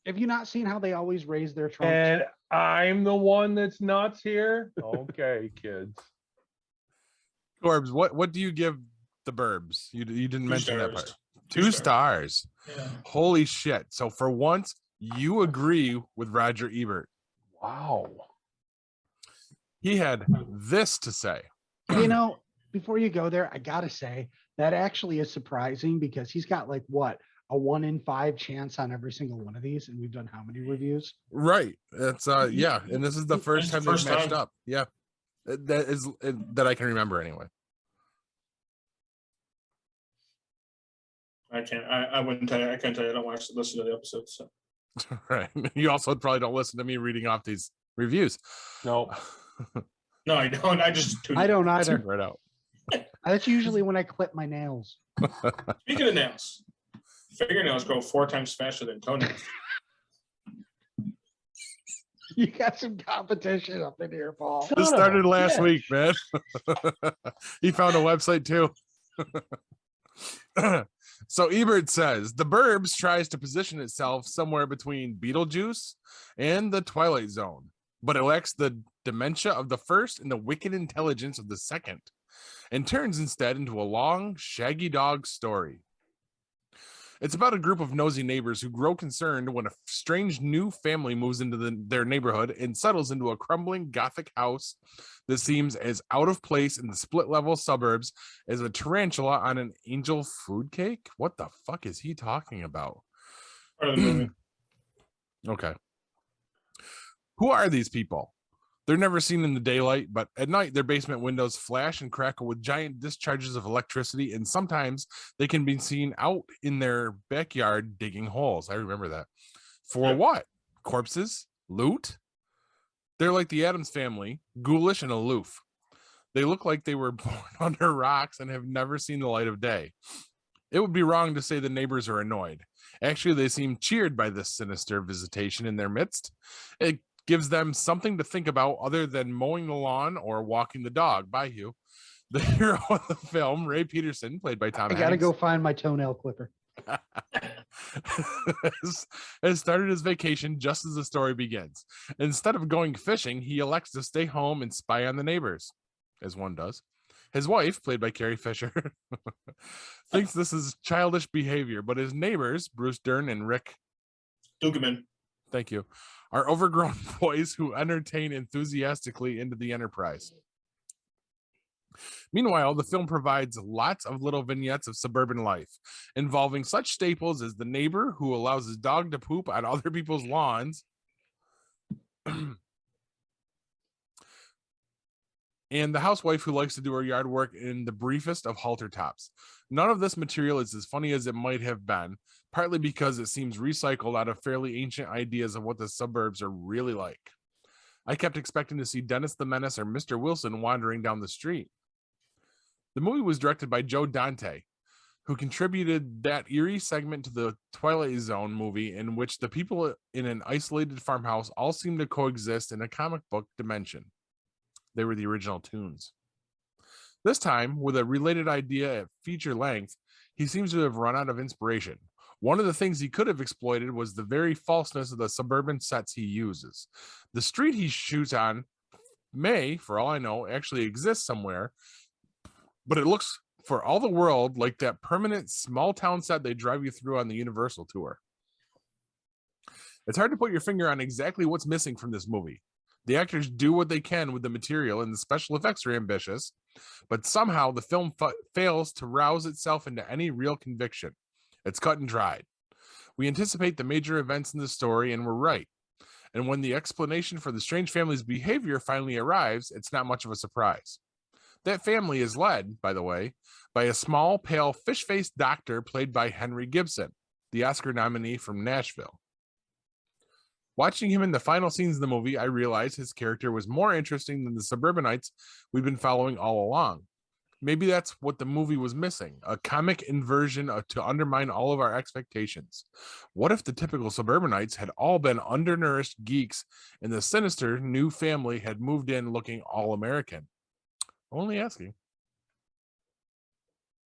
Have you not seen how they always raise their trunks? And I'm the one that's nuts here. Okay, kids. Corbs, what do you give the Burbs? You didn't mention that part. Two stars. Yeah. Holy shit. So for once, you agree with Roger Ebert. Wow. He had this to say. Before you go there, I gotta say that actually is surprising because he's got like what, a 1 in 5 chance on every single one of these, and we've done how many reviews? Right. That's yeah. And this is the first time they've matched up. Yeah. That I can remember anyway. I can't. I wouldn't tell you. I can't tell you. I don't listen to the episodes. So. Right. You also probably don't listen to me reading off these reviews. No. No, I don't. I don't either. Right out. That's usually when I clip my nails. Speaking of nails, fingernails grow 4 times faster than toenails. You got some competition up in here, Paul. This started last week, man. He found a website too. So Ebert says the Burbs tries to position itself somewhere between Beetlejuice and the Twilight Zone, but it lacks the dementia of the first and the wicked intelligence of the second, and turns instead into a long, shaggy dog story. It's about a group of nosy neighbors who grow concerned when a strange new family moves into their neighborhood and settles into a crumbling Gothic house that seems as out of place in the split-level suburbs as a tarantula on an angel food cake. What the fuck is he talking about? Okay. Who are these people? They're never seen in the daylight, but at night their basement windows flash and crackle with giant discharges of electricity, and sometimes they can be seen out in their backyard digging holes. I remember that. For what? Corpses? Loot? They're like the Addams family, ghoulish and aloof. They look like they were born under rocks and have never seen the light of day. It would be wrong to say the neighbors are annoyed. Actually, they seem cheered by this sinister visitation in their midst. It gives them something to think about other than mowing the lawn or walking the dog. By Hugh. The hero of the film, Ray Peterson, played by Tom Hanks. I gotta go find my toenail clipper. has started his vacation just as the story begins. Instead of going fishing, he elects to stay home and spy on the neighbors, as one does. His wife, played by Carrie Fisher, thinks this is childish behavior, but his neighbors, Bruce Dern and Rick Dukeman. Thank you. Are overgrown boys who entertain enthusiastically into the Enterprise. Meanwhile, the film provides lots of little vignettes of suburban life, involving such staples as the neighbor who allows his dog to poop on other people's lawns, and the housewife who likes to do her yard work in the briefest of halter tops. None of this material is as funny as it might have been, partly because it seems recycled out of fairly ancient ideas of what the suburbs are really like. I kept expecting to see Dennis the Menace or Mr. Wilson wandering down the street. The movie was directed by Joe Dante, who contributed that eerie segment to the Twilight Zone movie in which the people in an isolated farmhouse all seem to coexist in a comic book dimension. They were the original Toons. This time, with a related idea at feature length, he seems to have run out of inspiration. One of the things he could have exploited was the very falseness of the suburban sets he uses. The street he shoots on may, for all I know, actually exist somewhere, but it looks for all the world like that permanent small town set they drive you through on the Universal tour. It's hard to put your finger on exactly what's missing from this movie. The actors do what they can with the material and the special effects are ambitious, but somehow the film fails to rouse itself into any real conviction. It's cut and dried. We anticipate the major events in the story and we're right. And when the explanation for the strange family's behavior finally arrives, it's not much of a surprise. That family is led, by the way, by a small, pale, fish-faced doctor played by Henry Gibson, the Oscar nominee from Nashville. Watching him in the final scenes of the movie, I realized his character was more interesting than the suburbanites we've been following all along. Maybe that's what the movie was missing, a comic inversion to undermine all of our expectations. What if the typical suburbanites had all been undernourished geeks and the sinister new family had moved in looking all American? Only asking.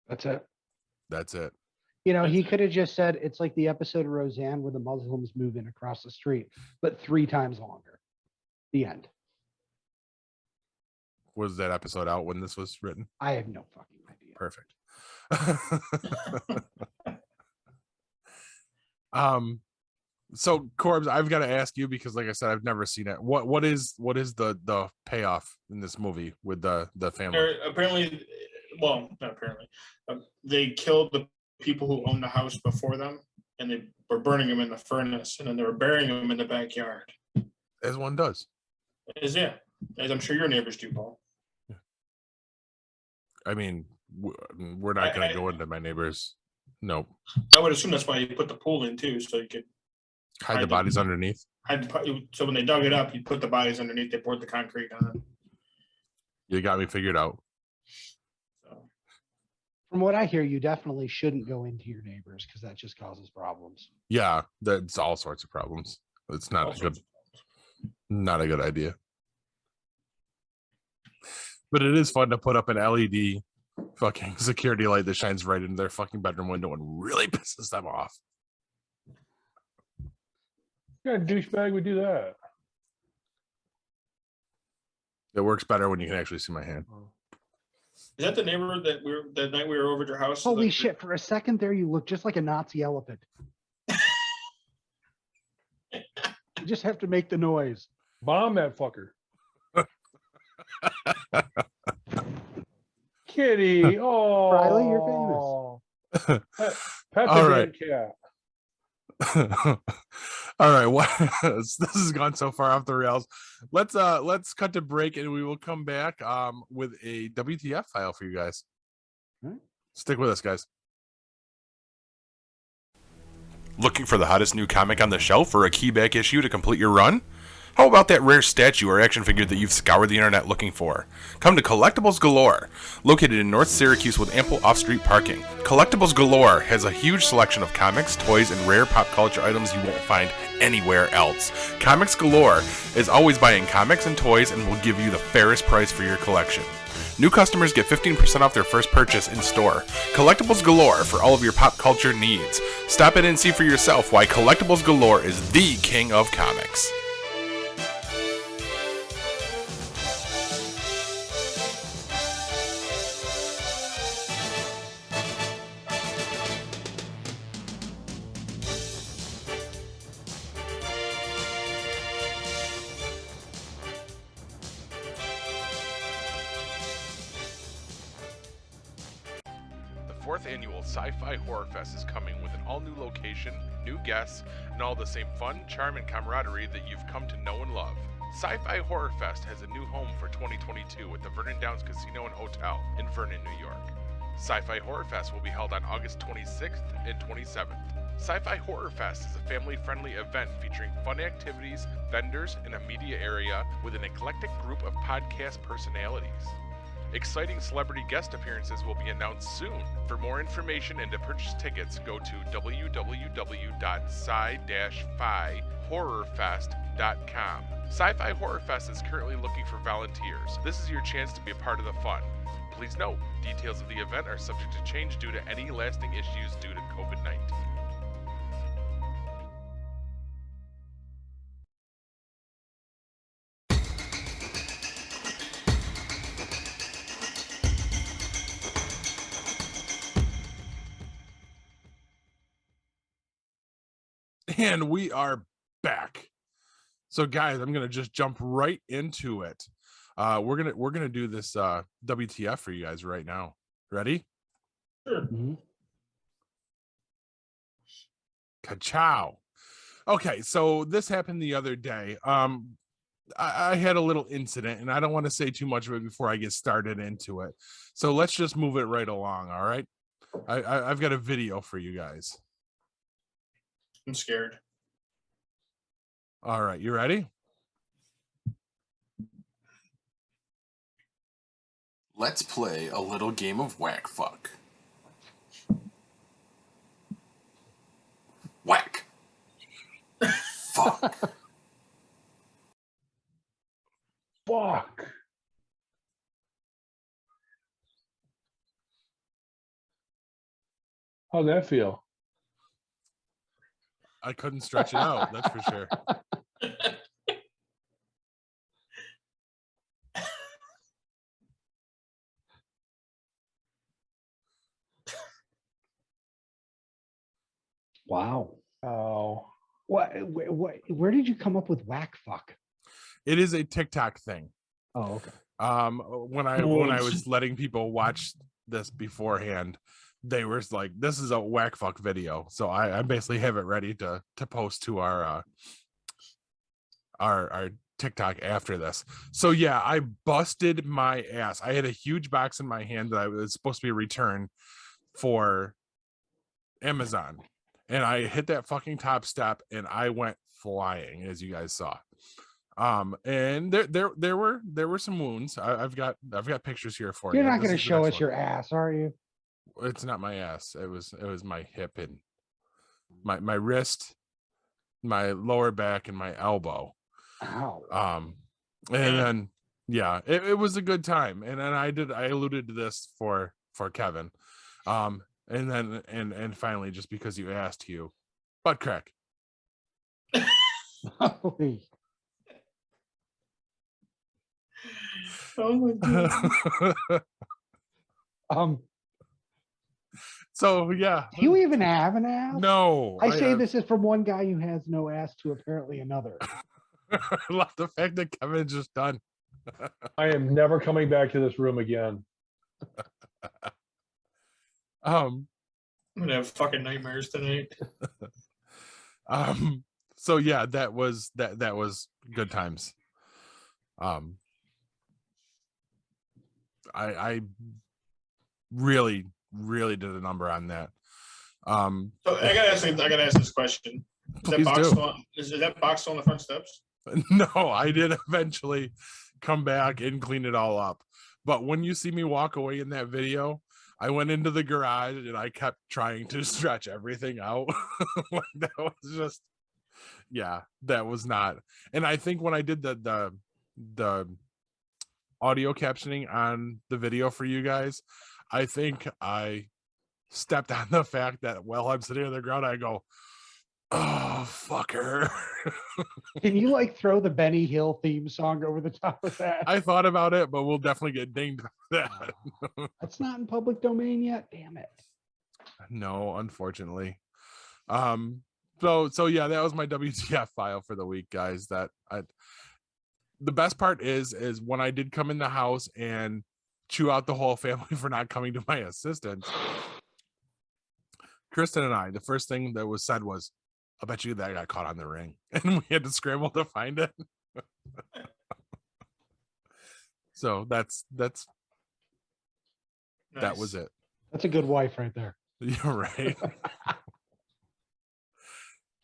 That's it. That's it. You know, he could have just said it's like the episode of Roseanne where the Muslims move in across the street, but 3 times longer. The end. Was that episode out when this was written? I have no fucking idea. Perfect. So Corbs, I've got to ask you because, like I said, I've never seen it. What is the payoff in this movie with the family? Apparently, well, not apparently, they killed the people who owned the house before them, and they were burning them in the furnace, and then they were burying them in the backyard. As one does. As I'm sure your neighbors do, Paul. I mean, we're not going to go into my neighbors. Nope. I would assume that's why you put the pool in too, so you could hide the bodies underneath. So when they dug it up, you put the bodies underneath. They poured the concrete on it. You got me figured out. So. From what I hear, you definitely shouldn't go into your neighbors because that just causes problems. Yeah, that's all sorts of problems. It's not not a good idea. But it is fun to put up an LED fucking security light that shines right into their fucking bedroom window and really pisses them off. What kind of douchebag would do that? It works better when you can actually see my hand. Is that the neighbor that night we were over at your house? Holy shit! For a second there, you look just like a Nazi elephant. You just have to make the noise. Bomb that fucker. Kitty. Oh, Riley, you're famous. Peppa All right. Cat. All right, what this has gone so far off the rails. Let's cut to break and we will come back with a WTF file for you guys. All right. Stick with us, guys. Looking for the hottest new comic on the shelf or a keyback issue to complete your run? How about that rare statue or action figure that you've scoured the internet looking for? Come to Collectibles Galore, located in North Syracuse with ample off-street parking. Collectibles Galore has a huge selection of comics, toys, and rare pop culture items you won't find anywhere else. Comics Galore is always buying comics and toys and will give you the fairest price for your collection. New customers get 15% off their first purchase in store. Collectibles Galore for all of your pop culture needs. Stop in and see for yourself why Collectibles Galore is the king of comics. 4th annual Sci-Fi Horror Fest is coming with an all-new location, new guests, and all the same fun, charm, and camaraderie that you've come to know and love. Sci-Fi Horror Fest has a new home for 2022 at the Vernon Downs Casino and Hotel in Vernon, New York. Sci-Fi Horror Fest will be held on August 26th and 27th. Sci-Fi Horror Fest is a family-friendly event featuring fun activities, vendors, and a media area with an eclectic group of podcast personalities. Exciting celebrity guest appearances will be announced soon. For more information and to purchase tickets, go to www.sci-fi-horrorfest.com. Sci-Fi Horror Fest is currently looking for volunteers. This is your chance to be a part of the fun. Please note, details of the event are subject to change due to any lasting issues due to COVID-19. And we are back. So guys, I'm gonna just jump right into it. We're gonna do this WTF for you guys right now. Ready? Sure. Mhm. Ka-chow. Okay, so this happened the other day. I had a little incident, and I don't want to say too much of it before I get started into it. So let's just move it right along. All right. I've got a video for you guys. I'm scared. All right, you ready? Let's play a little game of whack fuck. Whack. Fuck. Fuck. How'd that feel? I couldn't stretch it out, that's for sure. Wow. Oh. Where did you come up with whack fuck? It is a TikTok thing. Oh, okay. When I was letting people watch this beforehand, they were like, this is a whack fuck video. So I basically have it ready to post to our TikTok after this. So yeah, I busted my ass. I had a huge box in my hand that I was supposed to be returned for Amazon, and I hit that fucking top step and I went flying, as you guys saw. And there were some wounds. I've got pictures here for you. You're not This going to is the show next us one. your ass, are you? It's not my ass. It was my hip and my wrist, my lower back, and my elbow. Ow. And then yeah, it was a good time. And then I alluded to this for Kevin. And then and finally, just because you asked, Hugh, butt crack. Holy. Oh my god. So yeah. Do you even have an ass? No. I say this is from one guy who has no ass to apparently another. I love the fact that Kevin's just done. I am never coming back to this room again. I'm gonna have fucking nightmares tonight. So yeah, that was good times. I really did a number on that. So I gotta ask this question. Please do. Is that box on the front steps? No, I did eventually come back and clean it all up. But when you see me walk away in that video, I went into the garage and I kept trying to stretch everything out. Like, that was just, yeah, that was not. And I think when I did the audio captioning on the video for you guys, I think I stepped on the fact that while I'm sitting on the ground, I go, oh, fucker. Can you like throw the Benny Hill theme song over the top of that? I thought about it, but we'll definitely get dinged for that. That's not in public domain yet. Damn it. No, unfortunately. So yeah, that was my WTF file for the week, guys. The best part is when I did come in the house and chew out the whole family for not coming to my assistance, Kristen and I, the first thing that was said was, I bet you that got caught on the ring. And we had to scramble to find it. So that was Nice. it. That's a good wife right there. You're right.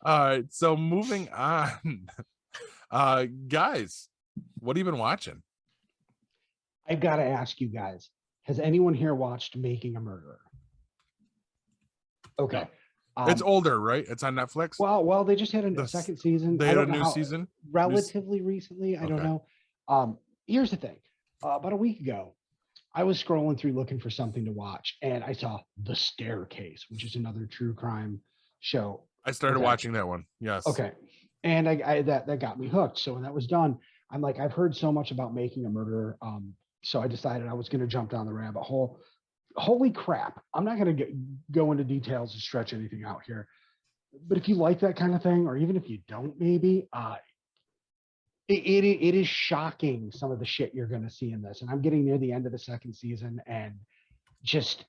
All right. So moving on. Guys, what have you been watching? I've got to ask you guys, has anyone here watched Making a Murderer? Okay. It's older, right? It's on Netflix. Well, they just had a second season. They I had a don't know new how, season relatively recently. I don't Okay. know. Here's the thing. About a week ago, I was scrolling through looking for something to watch, and I saw The Staircase, which is another true crime show. I started Okay. watching that one. Yes. Okay. And I that got me hooked. So when that was done, I'm like, I've heard so much about Making a Murderer. So I decided I was going to jump down the rabbit hole. Holy crap. I'm not going to go into details and stretch anything out here. But if you like that kind of thing, or even if you don't, maybe, it is shocking some of the shit you're going to see in this. And I'm getting near the end of the second season and just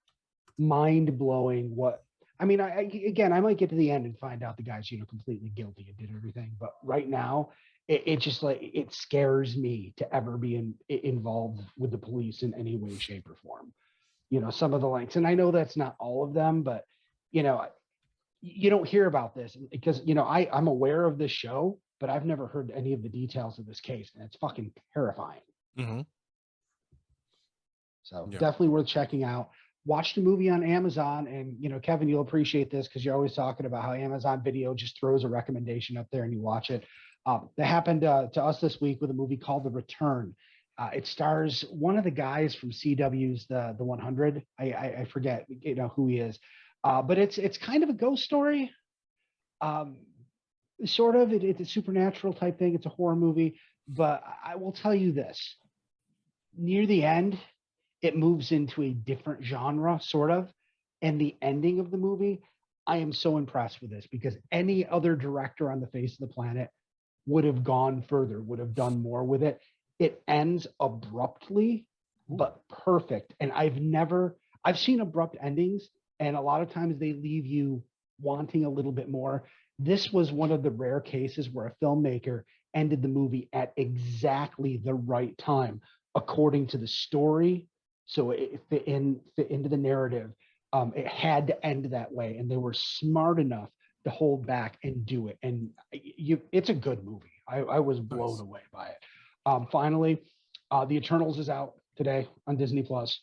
mind blowing what, I mean, again, I might get to the end and find out the guy's, completely guilty and did everything. But right now, it just like, it scares me to ever be involved with the police in any way, shape, or form. Some of the links, and I know that's not all of them, but, you don't hear about this because, I'm aware of this show, but I've never heard any of the details of this case, and it's fucking terrifying. Mm-hmm. So Yeah. definitely worth checking out. Watch the movie on Amazon, and Kevin, you'll appreciate this because you're always talking about how Amazon Video just throws a recommendation up there and you watch it. That happened to us this week with a movie called The Return. It stars one of the guys from CW's The 100. I forget who he is, but it's kind of a ghost story. Sort of. It's a supernatural type thing. It's a horror movie, but I will tell you this: near the end, it moves into a different genre, sort of. And the ending of the movie, I am so impressed with this because any other director on the face of the planet would have gone further, would have done more with it. It ends abruptly, but perfect. And I've seen abrupt endings, and a lot of times they leave you wanting a little bit more. This was one of the rare cases where a filmmaker ended the movie at exactly the right time, according to the story. So it fit into the narrative. It had to end that way, and they were smart enough to hold back and do it. And it's a good movie. I was blown away by it. Finally, The Eternals is out today on Disney Plus.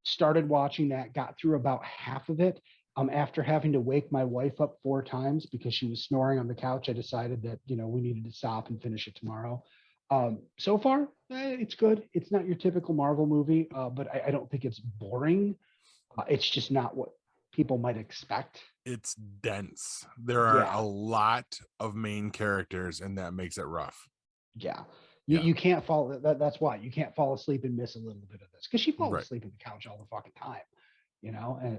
Started watching that, got through about half of it. After having to wake my wife up 4 times because she was snoring on the couch, I decided that, we needed to stop and finish it tomorrow. So far, it's good. It's not your typical Marvel movie, but I don't think it's boring. It's just not what people might expect. It's dense. There are a lot of main characters, and that makes it rough. Yeah. You can't fall. That's why you can't fall asleep and miss a little bit of this because she falls asleep on the couch all the fucking time.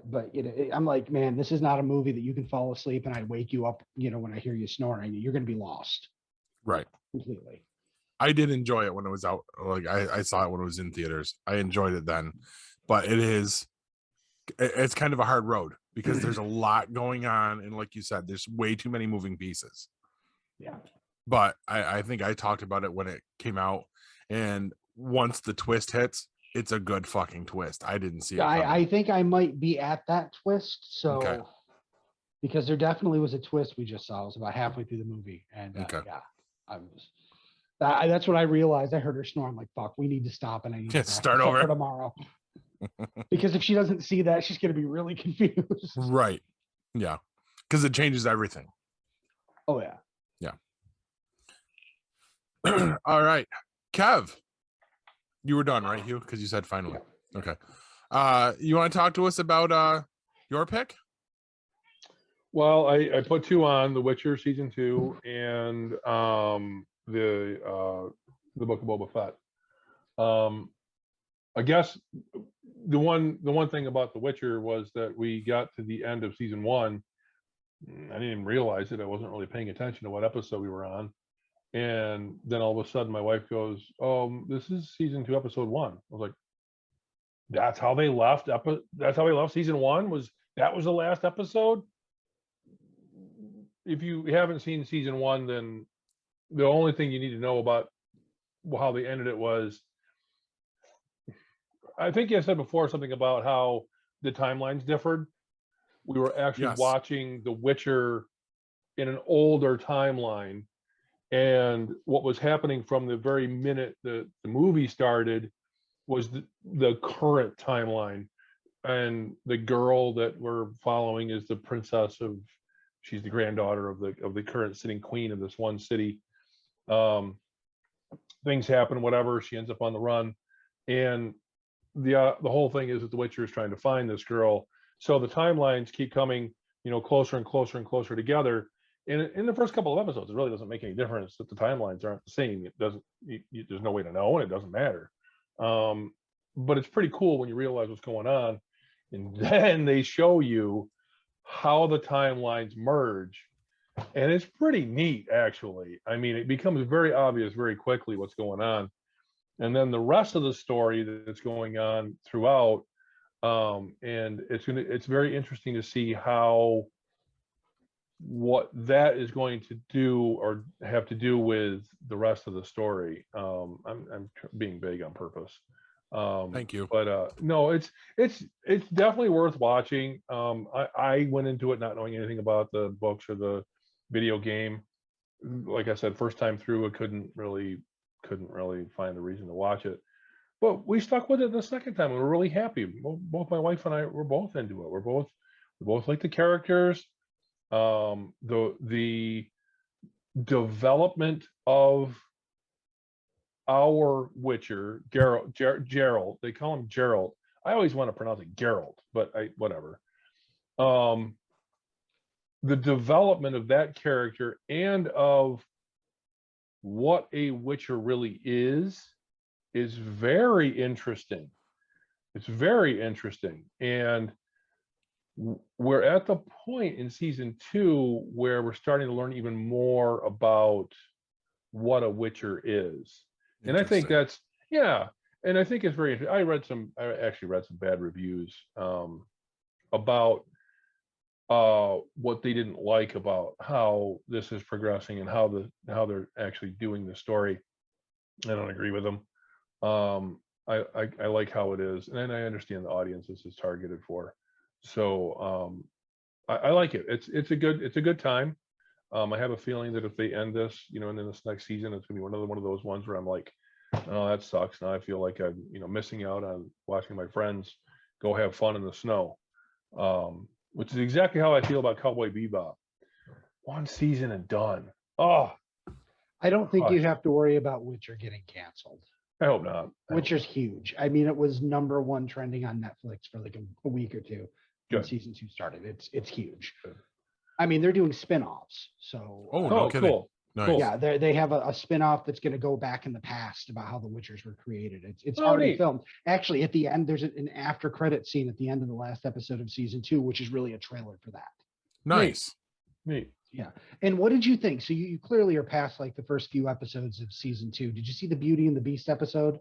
But I'm like, man, this is not a movie that you can fall asleep and I wake you up, when I hear you snoring. You're going to be lost. Right. Completely. I did enjoy it when it was out. Like I saw it when it was in theaters. I enjoyed it then, but it's kind of a hard road because there's a lot going on. And like you said, there's way too many moving pieces. Yeah. But I think I talked about it when it came out. And once the twist hits, it's a good fucking twist. I didn't see it. I think I might be at that twist. So, Okay. Because there definitely was a twist we just saw. It was about halfway through the movie. And that's what I realized. I heard her snore. I'm like, fuck, we need to stop. And I need to start over tomorrow. Because if she doesn't see that, she's going to be really confused. Right. Yeah. Because it changes everything. Oh, yeah. Yeah. All right. Kev. You were done, right, Hugh? Because you said finally. Yeah. Okay. You want to talk to us about your pick? Well, I put 2 on: The Witcher season 2 and the Book of Boba Fett. I guess the one thing about The Witcher was that we got to the end of season 1. I didn't even realize it. I wasn't really paying attention to what episode we were on. And then all of a sudden my wife goes, "Oh, this is season 2, episode 1." I was like, that's how they left. That's how they left season 1. That was the last episode. If you haven't seen season 1, then the only thing you need to know about how they ended it was, I think you said before something about how the timelines differed. We were actually Yes. watching The Witcher in an older timeline, and what was happening from the very minute the movie started was the current timeline. And the girl that we're following is the princess of, she's the granddaughter of the current sitting queen of this one city. Things happen, whatever, she ends up on the run, and the whole thing is that the Witcher is trying to find this girl. So the timelines keep coming, closer and closer and closer together. And in the first couple of episodes, it really doesn't make any difference that the timelines aren't the same. It doesn't. There's no way to know, and it doesn't matter. But it's pretty cool when you realize what's going on, and then they show you how the timelines merge, and it's pretty neat, actually. I mean, it becomes very obvious very quickly what's going on, and then the rest of the story that's going on throughout, and it's very interesting to see what that is going to do or have to do with the rest of the story. I'm being vague on purpose. Thank you. But no, it's definitely worth watching. I went into it not knowing anything about the books or the video game. Like I said, first time through, I couldn't really find the reason to watch it. But we stuck with it the second time, and we're really happy. Both my wife and I were both into it. We both like the characters. The development of our Witcher, Geralt. They call him Geralt. I always want to pronounce it Geralt, but whatever. The development of that character and of what a Witcher really is very interesting. It's very interesting. And we're at the point in season 2 where we're starting to learn even more about what a Witcher is. And I think that's, and I think it's very interesting. I actually read some bad reviews about what they didn't like about how this is progressing and how they're actually doing the story. I don't agree with them. I like how it is, and I understand the audience this is targeted for. So I like it. It's a good time. I have a feeling that if they end this, and in this next season, it's gonna be one of those ones where I'm like, oh, that sucks. Now I feel like I'm missing out on watching my friends go have fun in the snow. Which is exactly how I feel about Cowboy Bebop. One season and done. Oh, I don't think you have to worry about Witcher getting canceled. I hope not. Witcher's huge. I mean, it was #1 trending on Netflix for like a week or two when season 2 started. It's huge. Good. I mean, they're doing spin-offs. So no kidding. Cool. Nice. Yeah, they have a spin-off that's going to go back in the past about how the Witchers were created. It's already filmed. Actually, at the end, there's an after credit scene at the end of the last episode of season 2, which is really a trailer for that. Nice. Neat. Yeah. And what did you think? So you clearly are past like the first few episodes of season 2. Did you see the Beauty and the Beast episode?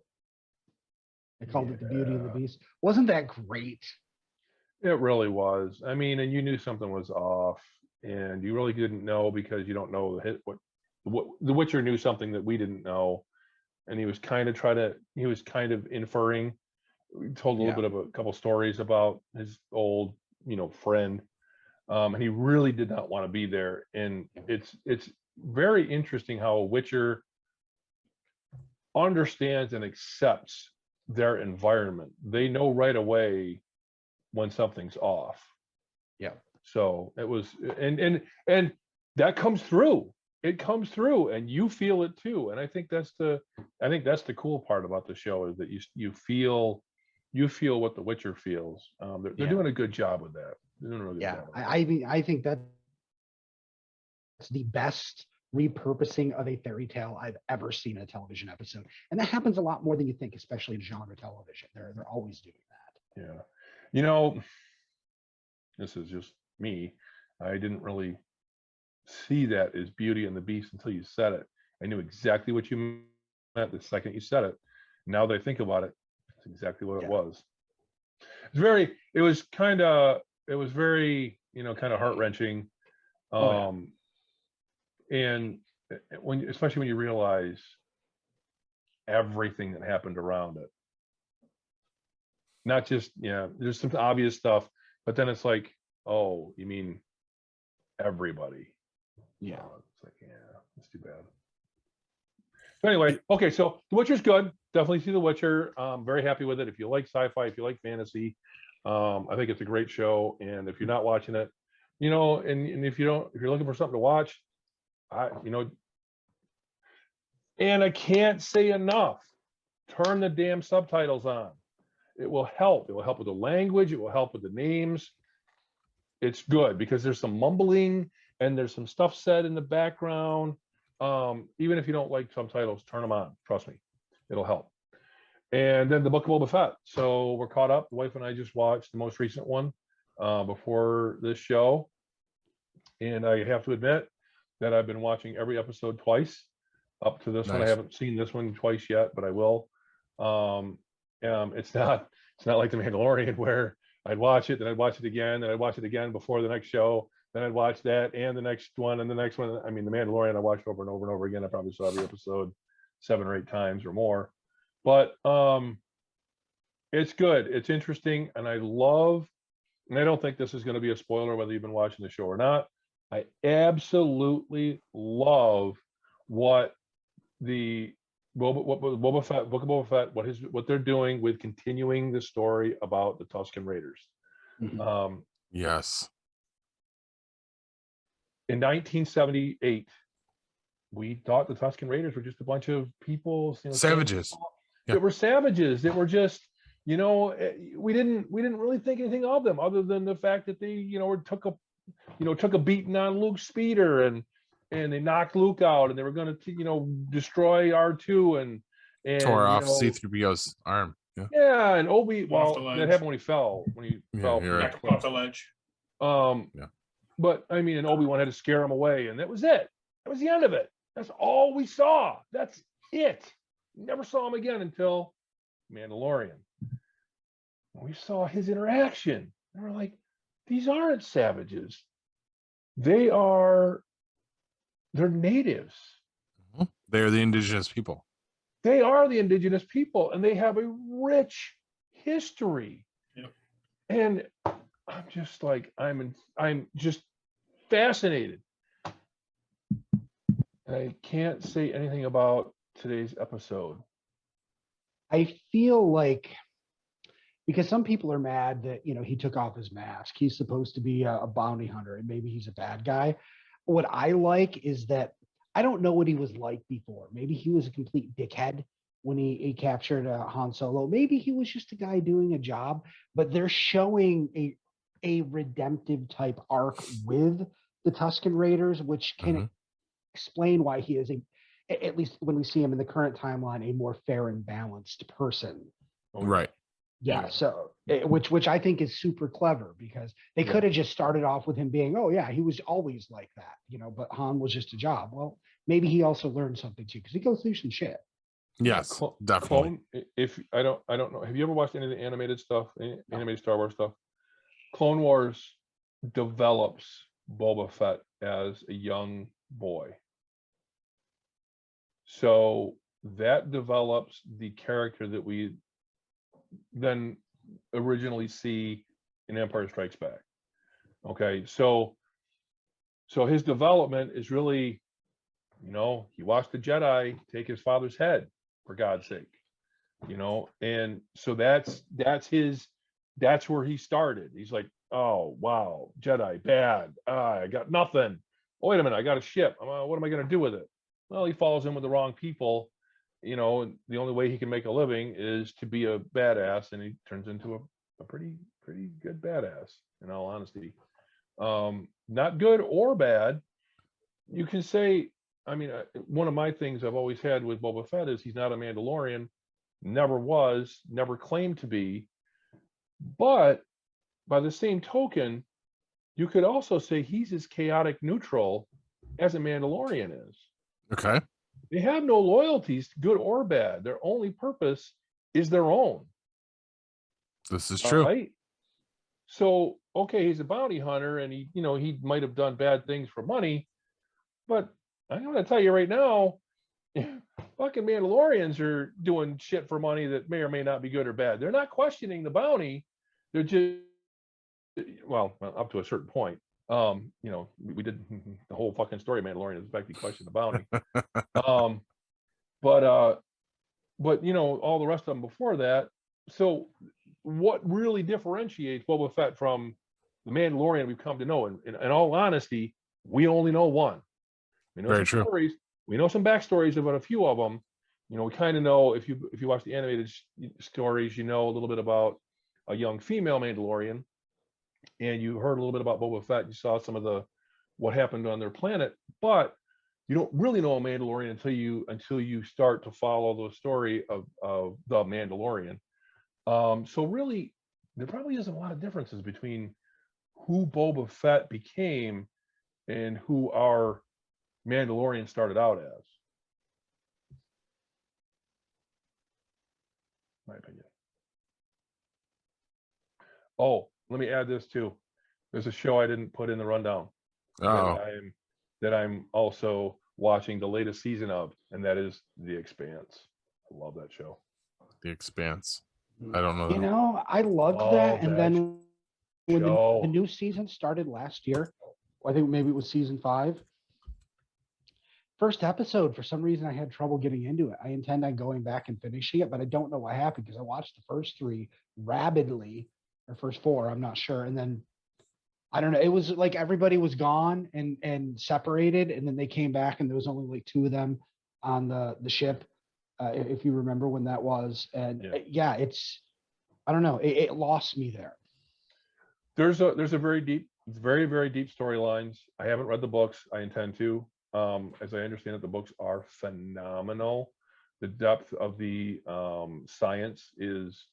I called it the Beauty and the Beast. Wasn't that great? It really was. I mean, and you knew something was off, and you really didn't know because you don't know what the Witcher knew something that we didn't know, and he was kind of inferring. We told a little bit of a couple stories about his old, friend, and he really did not want to be there. And it's very interesting how a Witcher understands and accepts their environment. They know right away when something's off. Yeah. So it was, and that comes through. It comes through, and you feel it too. And I think that's the cool part about the show is that you feel what the Witcher feels. They're doing a good job with that. They're doing a really good job. I think that's the best repurposing of a fairy tale I've ever seen in a television episode, and that happens a lot more than you think, especially in genre television. They're always doing that. Yeah, this is just me. I didn't really see that as Beauty and the Beast until you said it. I knew exactly what you meant the second you said it. Now that I think about it, that's exactly what it was. It was very, kind of heart-wrenching. And especially when you realize everything that happened around it. Not just, there's some obvious stuff, but then it's like, oh, you mean everybody? Yeah. It's like, that's too bad. But anyway, okay, so The Witcher's good. Definitely see The Witcher. Very happy with it. If you like sci-fi, if you like fantasy, I think it's a great show. And if you're not watching it, and if you're looking for something to watch, and I can't say enough, turn the damn subtitles on. It will help. It will help with the language. It will help with the names. It's good because there's some mumbling and there's some stuff said in the background. Even if you don't like subtitles, turn them on. Trust me, it'll help. And then the Book of Boba Fett. So we're caught up. The wife and I just watched the most recent one before this show. And I have to admit that I've been watching every episode twice up to this one. I haven't seen this one twice yet, but I will. It's not like The Mandalorian where I'd watch it, then I'd watch it again, then I'd watch it again before the next show, then I'd watch that and the next one and the next one. I mean, The Mandalorian I watched over and over and over again. I probably saw every episode 7 or 8 times or more. But it's good. It's interesting, and I don't think this is going to be a spoiler whether you've been watching the show or not. I absolutely love what the Boba Fett, Book of Boba Fett, what they're doing with continuing the story about the Tuscan Raiders. Mhm. Yes. In 1978, we thought the Tuscan Raiders were just a bunch of people, Savages. That were savages. That were just, we didn't really think anything of them other than the fact that they, took a beating on Luke's speeder and they knocked Luke out and they were going to, destroy R2 and tore off C-3PO's arm. Yeah, and Obi. Well, that happened when he fell. You're right. Back off the ledge. But I mean, and Obi-Wan had to scare him away, and that was it. That was the end of it. That's all we saw. That's it. Never saw him again until Mandalorian. We saw his interaction. And we're like, these aren't savages. They're natives. They're the indigenous people. They are the indigenous people, and they have a rich history. Yep. And I'm just like, I'm just fascinated. I can't say anything about today's episode. I feel like, because some people are mad that, he took off his mask. He's supposed to be a bounty hunter and maybe he's a bad guy. What I like is that I don't know what he was like before. Maybe he was a complete dickhead when he captured Han Solo. Maybe he was just a guy doing a job, but they're showing a redemptive type arc with the Tuscan Raiders, which can explain why he is at least when we see him in the current timeline, a more fair and balanced person. Right. Yeah. So, which I think is super clever because they could have just started off with him being, oh yeah, he was always like that, but Han was just a job. Well, maybe he also learned something too because he goes through some shit. Yes, definitely. If I don't know, have you ever watched any of the animated stuff, animated Star Wars stuff? Clone Wars develops Boba Fett as a young boy. So that develops the character that we then originally see in Empire Strikes Back. Okay, so his development is really, he watched the Jedi take his father's head, for God's sake, and so that's where he started. He's like, oh wow, Jedi bad. I got nothing. Oh, wait a minute, I got a ship. What am I going to do with it? Well, he falls in with the wrong people. The only way he can make a living is to be a badass, and he turns into a pretty good badass, in all honesty. Not good or bad. You can say, one of my things I've always had with Boba Fett is he's not a Mandalorian, never was, never claimed to be. But by the same token, you could also say he's as chaotic neutral as a Mandalorian is. Okay. They have no loyalties, good or bad. Their only purpose is their own. This is true. Right? So, okay, he's a bounty hunter and he might have done bad things for money, but I'm going to tell you right now, fucking Mandalorians are doing shit for money that may or may not be good or bad. They're not questioning the bounty. They're just, well, up to a certain point. We did the whole fucking story of Mandalorian is back to question the bounty. But all the rest of them before that. So what really differentiates Boba Fett from the Mandalorian we've come to know? In all honesty, we only know one. We know Very some true. stories. We know some backstories about a few of them. We kind of know if you watch the animated stories, a little bit about a young female Mandalorian, and you heard a little bit about Boba Fett. You saw some of what happened on their planet, but you don't really know a Mandalorian until you start to follow the story of the Mandalorian. So really, there probably isn't a lot of differences between who Boba Fett became and who our Mandalorian started out as. My opinion. Oh, let me add this too. There's a show I didn't put in the rundown that I'm also watching the latest season of, and that is The Expanse. I love that show. The Expanse. I don't know. I loved that. And then when the new season started last year, I think maybe it was season 5. First episode, for some reason, I had trouble getting into it. I intend on going back and finishing it, but I don't know what happened because I watched the first 3 rabidly, or first 4, I'm not sure. And then, I don't know, it was like everybody was gone and separated, and then they came back and there was only like 2 of them on the ship, if you remember when that was. And it's, I don't know, it lost me there. There's a very deep, very, very deep storylines. I haven't read the books. I intend to. As I understand it, the books are phenomenal. The depth of the science is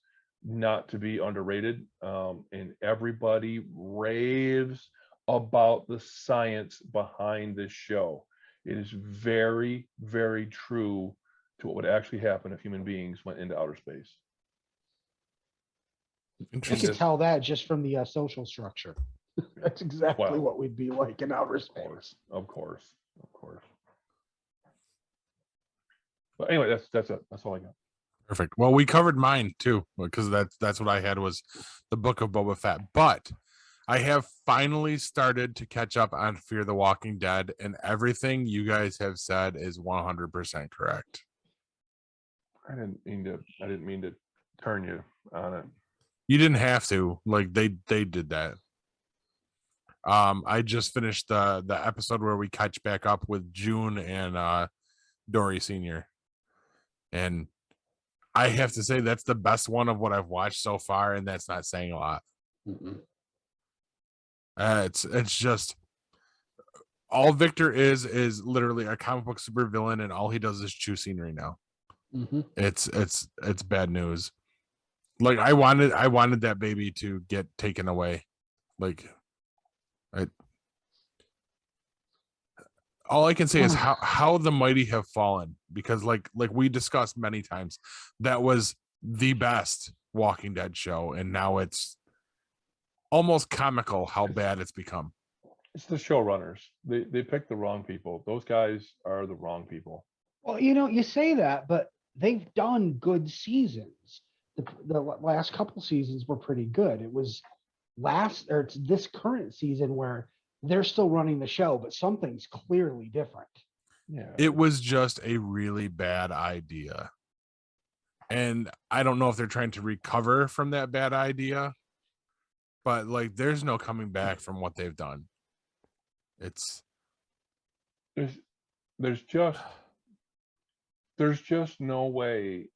not to be underrated, and everybody raves about the science behind this show. It is very, very true to what would actually happen if human beings went into outer space. You can tell that just from the social structure. That's exactly what we'd be like in outer space. Of course. But anyway, that's it. That's all I got. Perfect. Well, we covered mine too, because that's what I had was the Book of Boba Fett. But I have finally started to catch up on Fear the Walking Dead, and everything you guys have said is 100% correct. I didn't mean to turn you on it. You didn't have to. Like they did that. I just finished the episode where we catch back up with June and Dory Sr. And I have to say that's the best one of what I've watched so far, and that's not saying a lot. It's just all Victor is literally a comic book supervillain, and all he does is chew scenery now. It's bad news. Like I wanted that baby to get taken away. Like all I can say is how the mighty have fallen, because like we discussed many times, that was the best Walking Dead show, and now it's almost comical how bad it's become. It's the showrunners. They picked the wrong people. Those guys are the wrong people. Well, you say that, but they've done good seasons. The last couple seasons were pretty good. It was it's this current season where they're still running the show, but something's clearly different. Yeah. It was just a really bad idea. And I don't know if they're trying to recover from that bad idea, but like there's no coming back from what they've done. There's just no way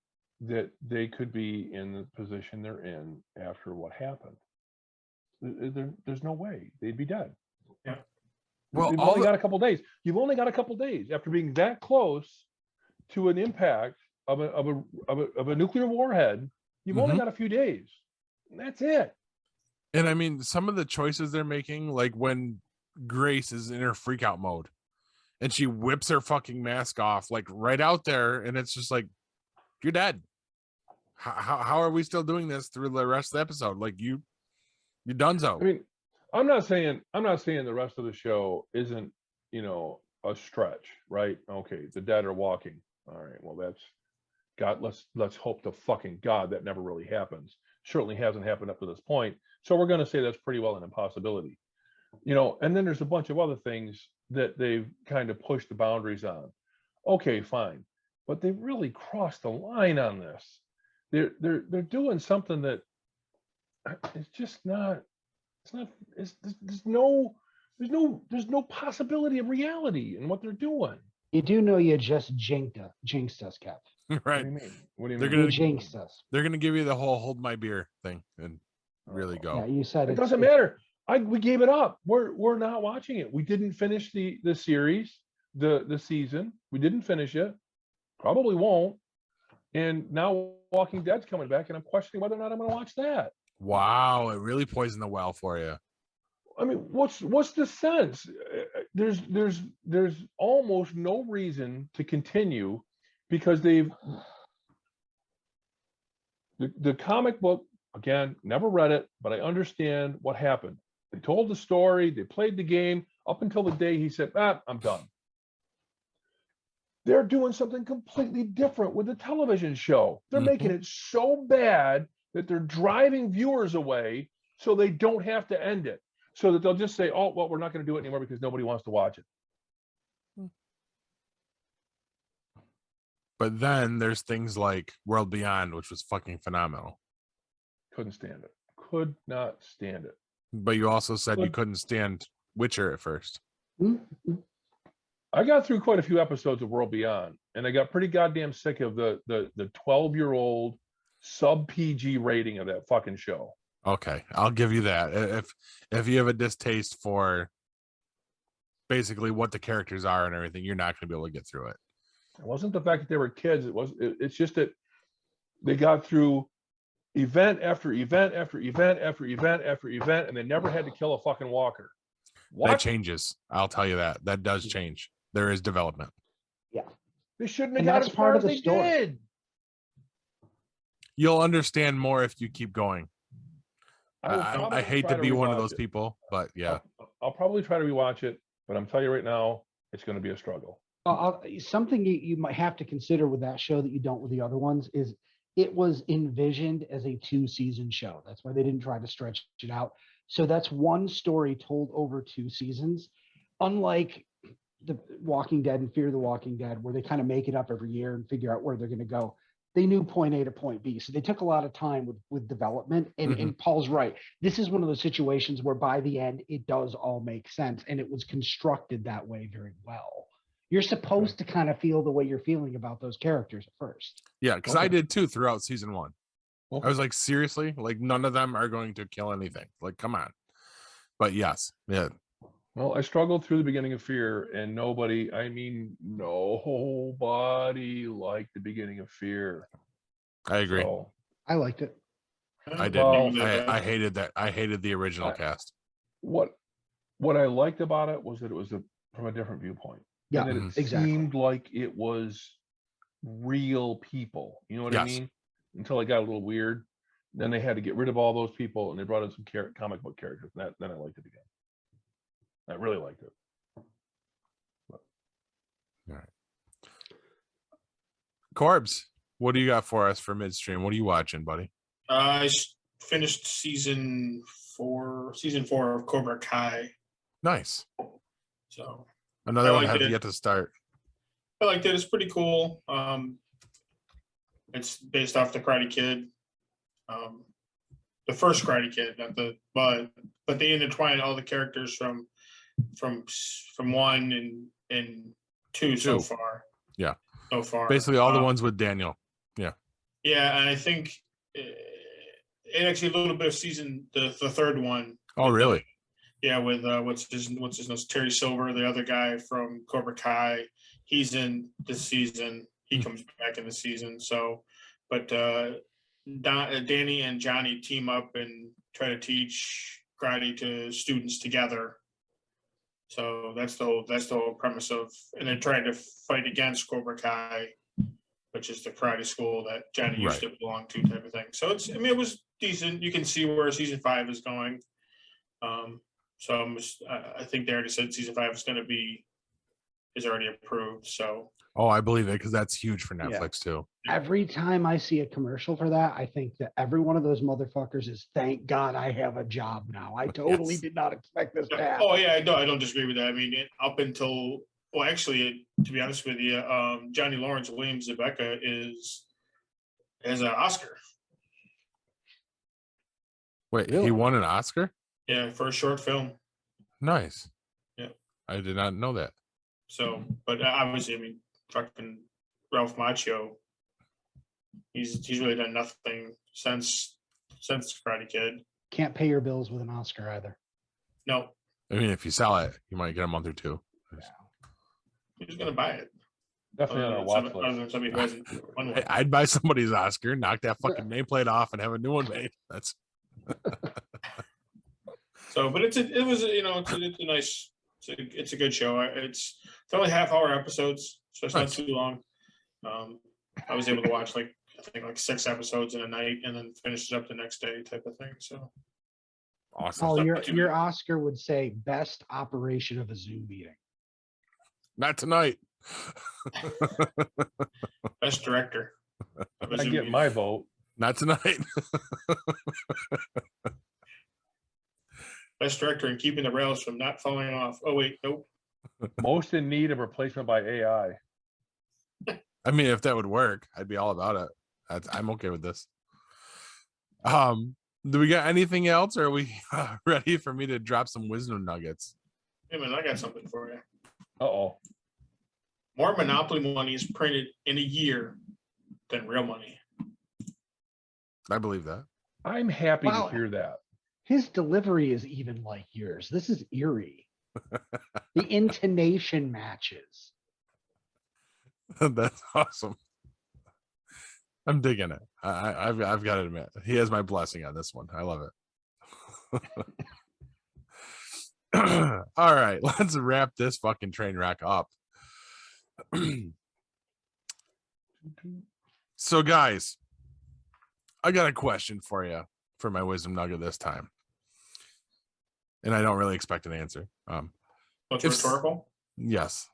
that they could be in the position they're in after what happened. There's no way. They'd be dead. Yeah. Well, You've only got a couple days. You've only got a couple days after being that close to an impact of a nuclear warhead. You've only got a few days. That's it. And I mean, some of the choices they're making, like when Grace is in her freak out mode and she whips her fucking mask off, like right out there, and it's just like, you're dead. How are we still doing this through the rest of the episode? Like you donezo. I mean, I'm not saying the rest of the show isn't, a stretch, right? Okay, the dead are walking. All right, well, that's God. Let's hope to fucking God that never really happens. Certainly hasn't happened up to this point. So we're going to say that's pretty well an impossibility. And then there's a bunch of other things that they've kind of pushed the boundaries on. Okay, fine, but they really crossed the line on this. They're doing something that it's just not. It's not. There's no possibility of reality in what they're doing. You do know you just jinxed us, Kev. Right. What do you mean? What do you They're mean? You gonna- jinxed us. They're gonna give you the whole hold my beer thing and really go. Yeah, you said It doesn't matter. We gave it up. We're not watching it. We didn't finish the series, the season. We didn't finish it. Probably won't. And now Walking Dead's coming back, and I'm questioning whether or not I'm going to watch that. Wow, it really poisoned the well for you. I mean, what's the sense? There's almost no reason to continue because the comic book, again, never read it, but I understand what happened. They told the story, they played the game up until the day he said, I'm done. They're doing something completely different with the television show. They're making it so bad that they're driving viewers away so they don't have to end it. So that they'll just say, oh, well, we're not going to do it anymore because nobody wants to watch it. But then there's things like World Beyond, which was fucking phenomenal. Couldn't stand it. Could not stand it. But you also said you couldn't stand Witcher at first. I got through quite a few episodes of World Beyond, and I got pretty goddamn sick of the 12-year-old sub PG rating of that fucking show. Okay, I'll give you that. If you have a distaste for basically what the characters are and everything, you're not going to be able to get through it. It wasn't the fact that they were kids. It's just that they got through event after event after event after event after event, and they never had to kill a fucking walker. What? That changes. I'll tell you that. That does change. There is development. Yeah. They shouldn't have And got that's as far part as of the they story. did. You'll understand more if you keep going. will I probably hate try to be one of rewatch those it. people, but yeah. I'll probably try to rewatch it, but I'm telling you right now, it's going to be a struggle. Something you might have to consider with that show that you don't with the other ones is it was envisioned as a 2-season show. That's why they didn't try to stretch it out. So that's one story told over 2 seasons, unlike the Walking Dead and Fear the Walking Dead, where they kind of make it up every year and figure out where they're going to go. They knew point A to point B. So they took a lot of time with development. And Paul's right. This is one of those situations where by the end, it does all make sense. And it was constructed that way very well. You're supposed to kind of feel the way you're feeling about those characters at first. Yeah, because I did too throughout season 1. Well, I was like, seriously? Like, none of them are going to kill anything. Like, come on. But yes, yeah. Well, I struggled through the beginning of Fear, and nobody liked the beginning of Fear. I agree. So, I liked it. I did. Well, I hated that. I hated the original cast. what I liked about it was that it was from a different viewpoint. Yeah, And that it exactly. seemed like it was real people. You know what I Yes. mean? Until it got a little weird. Then they had to get rid of all those people, and they brought in some comic book characters. And then I liked it again. I really liked it. All right. Corbs, what do you got for us for midstream? What are you watching, buddy? I finished season 4 of Cobra Kai. Nice. So Another I one liked has it. yet to start. I liked it. It's pretty cool. It's based off the Karate Kid. The first Karate Kid, not the but they intertwine all the characters from 1 and 2 so far. Yeah. So far. Basically all the ones with Daniel. Yeah. Yeah, and I think it actually a little bit of the third one. Oh, really? Yeah, with what's his name? Terry Silver, the other guy from Cobra Kai. He's in this season. He comes back in the season. So, but Danny and Johnny team up and try to teach karate to students together. So that's the whole premise of, and they're trying to fight against Cobra Kai. which is the karate school that Johnny used Right. to belong to, type of thing. So it's, I mean, it was decent. You can see where season 5 is going. So I think they already said season 5 is already approved. So Oh, I believe it because that's huge for Yeah. Netflix too. Every time I see a commercial for that, I think that every one of those motherfuckers is, thank God I have a job now. I totally Yes. did not expect this to happen. oh yeah, I don't disagree with that. I mean, up until, well, actually, to be honest with you, Johnny Lawrence Williams Rebecca has an Oscar. Wait, he Really? won an Oscar? Yeah, for a short film. Nice. Yeah. I did not know that. So, but obviously, I mean, fucking Ralph Macchio, he's really done nothing since Karate Kid. Can't pay your bills with an Oscar either. No, I mean, if you sell it, you might get a month or two. who's gonna buy it? Definitely on our watch Other list. than somebody who hasn't won one. I'd buy somebody's Oscar, knock that fucking nameplate off, and have a new one made. That's So, but it's a nice, it's a good show. It's only half-hour episodes, so it's not Nice. too long. I was able to watch I think 6 episodes in a night, and then finish it up the next day, type of thing. So awesome. Oh, Not your too your bad. Oscar would say best operation of a Zoom meeting. Not tonight. best director. of a I Zoom get meeting. my vote. Not tonight. Best director in keeping the rails from not falling off. Oh wait, nope. Most in need of replacement by AI. I mean, if that would work, I'd be all about it. I'm okay with this. Do we got anything else, or are we ready for me to drop some wisdom nuggets? Hey man, I got something for you. Uh-oh. More Monopoly money is printed in a year than real money. I believe that. I'm happy Wow. to hear that. His delivery is even like yours. This is eerie. The intonation matches. That's awesome. I'm digging it. I've got to admit, he has my blessing on this one. I love it. All right, let's wrap this fucking train wreck up. So, guys, I got a question for you for my wisdom nugget this time, and I don't really expect an answer. What's If- rhetorical? Yes.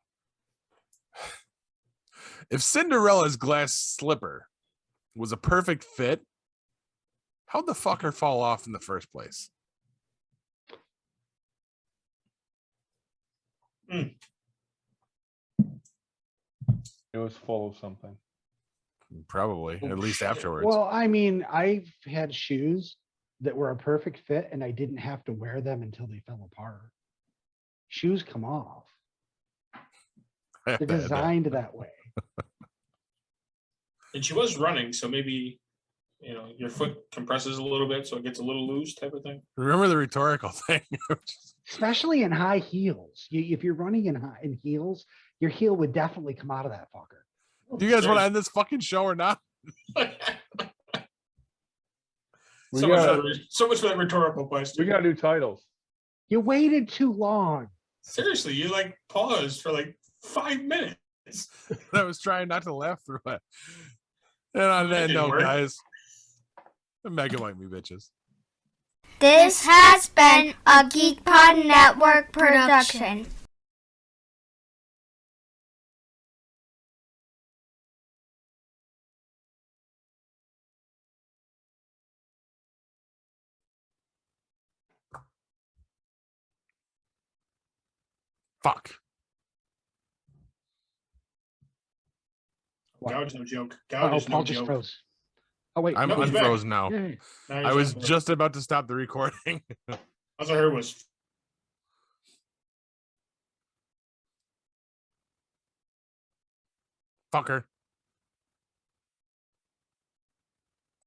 If Cinderella's glass slipper was a perfect fit, how'd the fucker fall off in the first place? It was full of something. Probably, at least afterwards. Well, I mean, I've had shoes that were a perfect fit and I didn't have to wear them until they fell apart. Shoes come off. They're designed that way. And she was running, so maybe your foot compresses a little bit, so it gets a little loose, type of thing. Remember the rhetorical thing? Especially in high heels. If you're running in heels, your heel would definitely come out of that fucker. Do you guys want to end this fucking show or not? We so, got, so much for that rhetorical question. we got new titles. You waited too long. Seriously, you paused for 5 minutes. I was trying not to laugh through it. And on that didn't note, work. guys, mega like me, bitches. This has been a GeekPod Network production. Fuck. What? Gouge no joke. Oh, Gouge is no Paul just joke. froze. Oh, wait. I'm No, he's back. unfroze now. Yay. Now I he's was on. just about to stop the recording. All I heard was Fucker.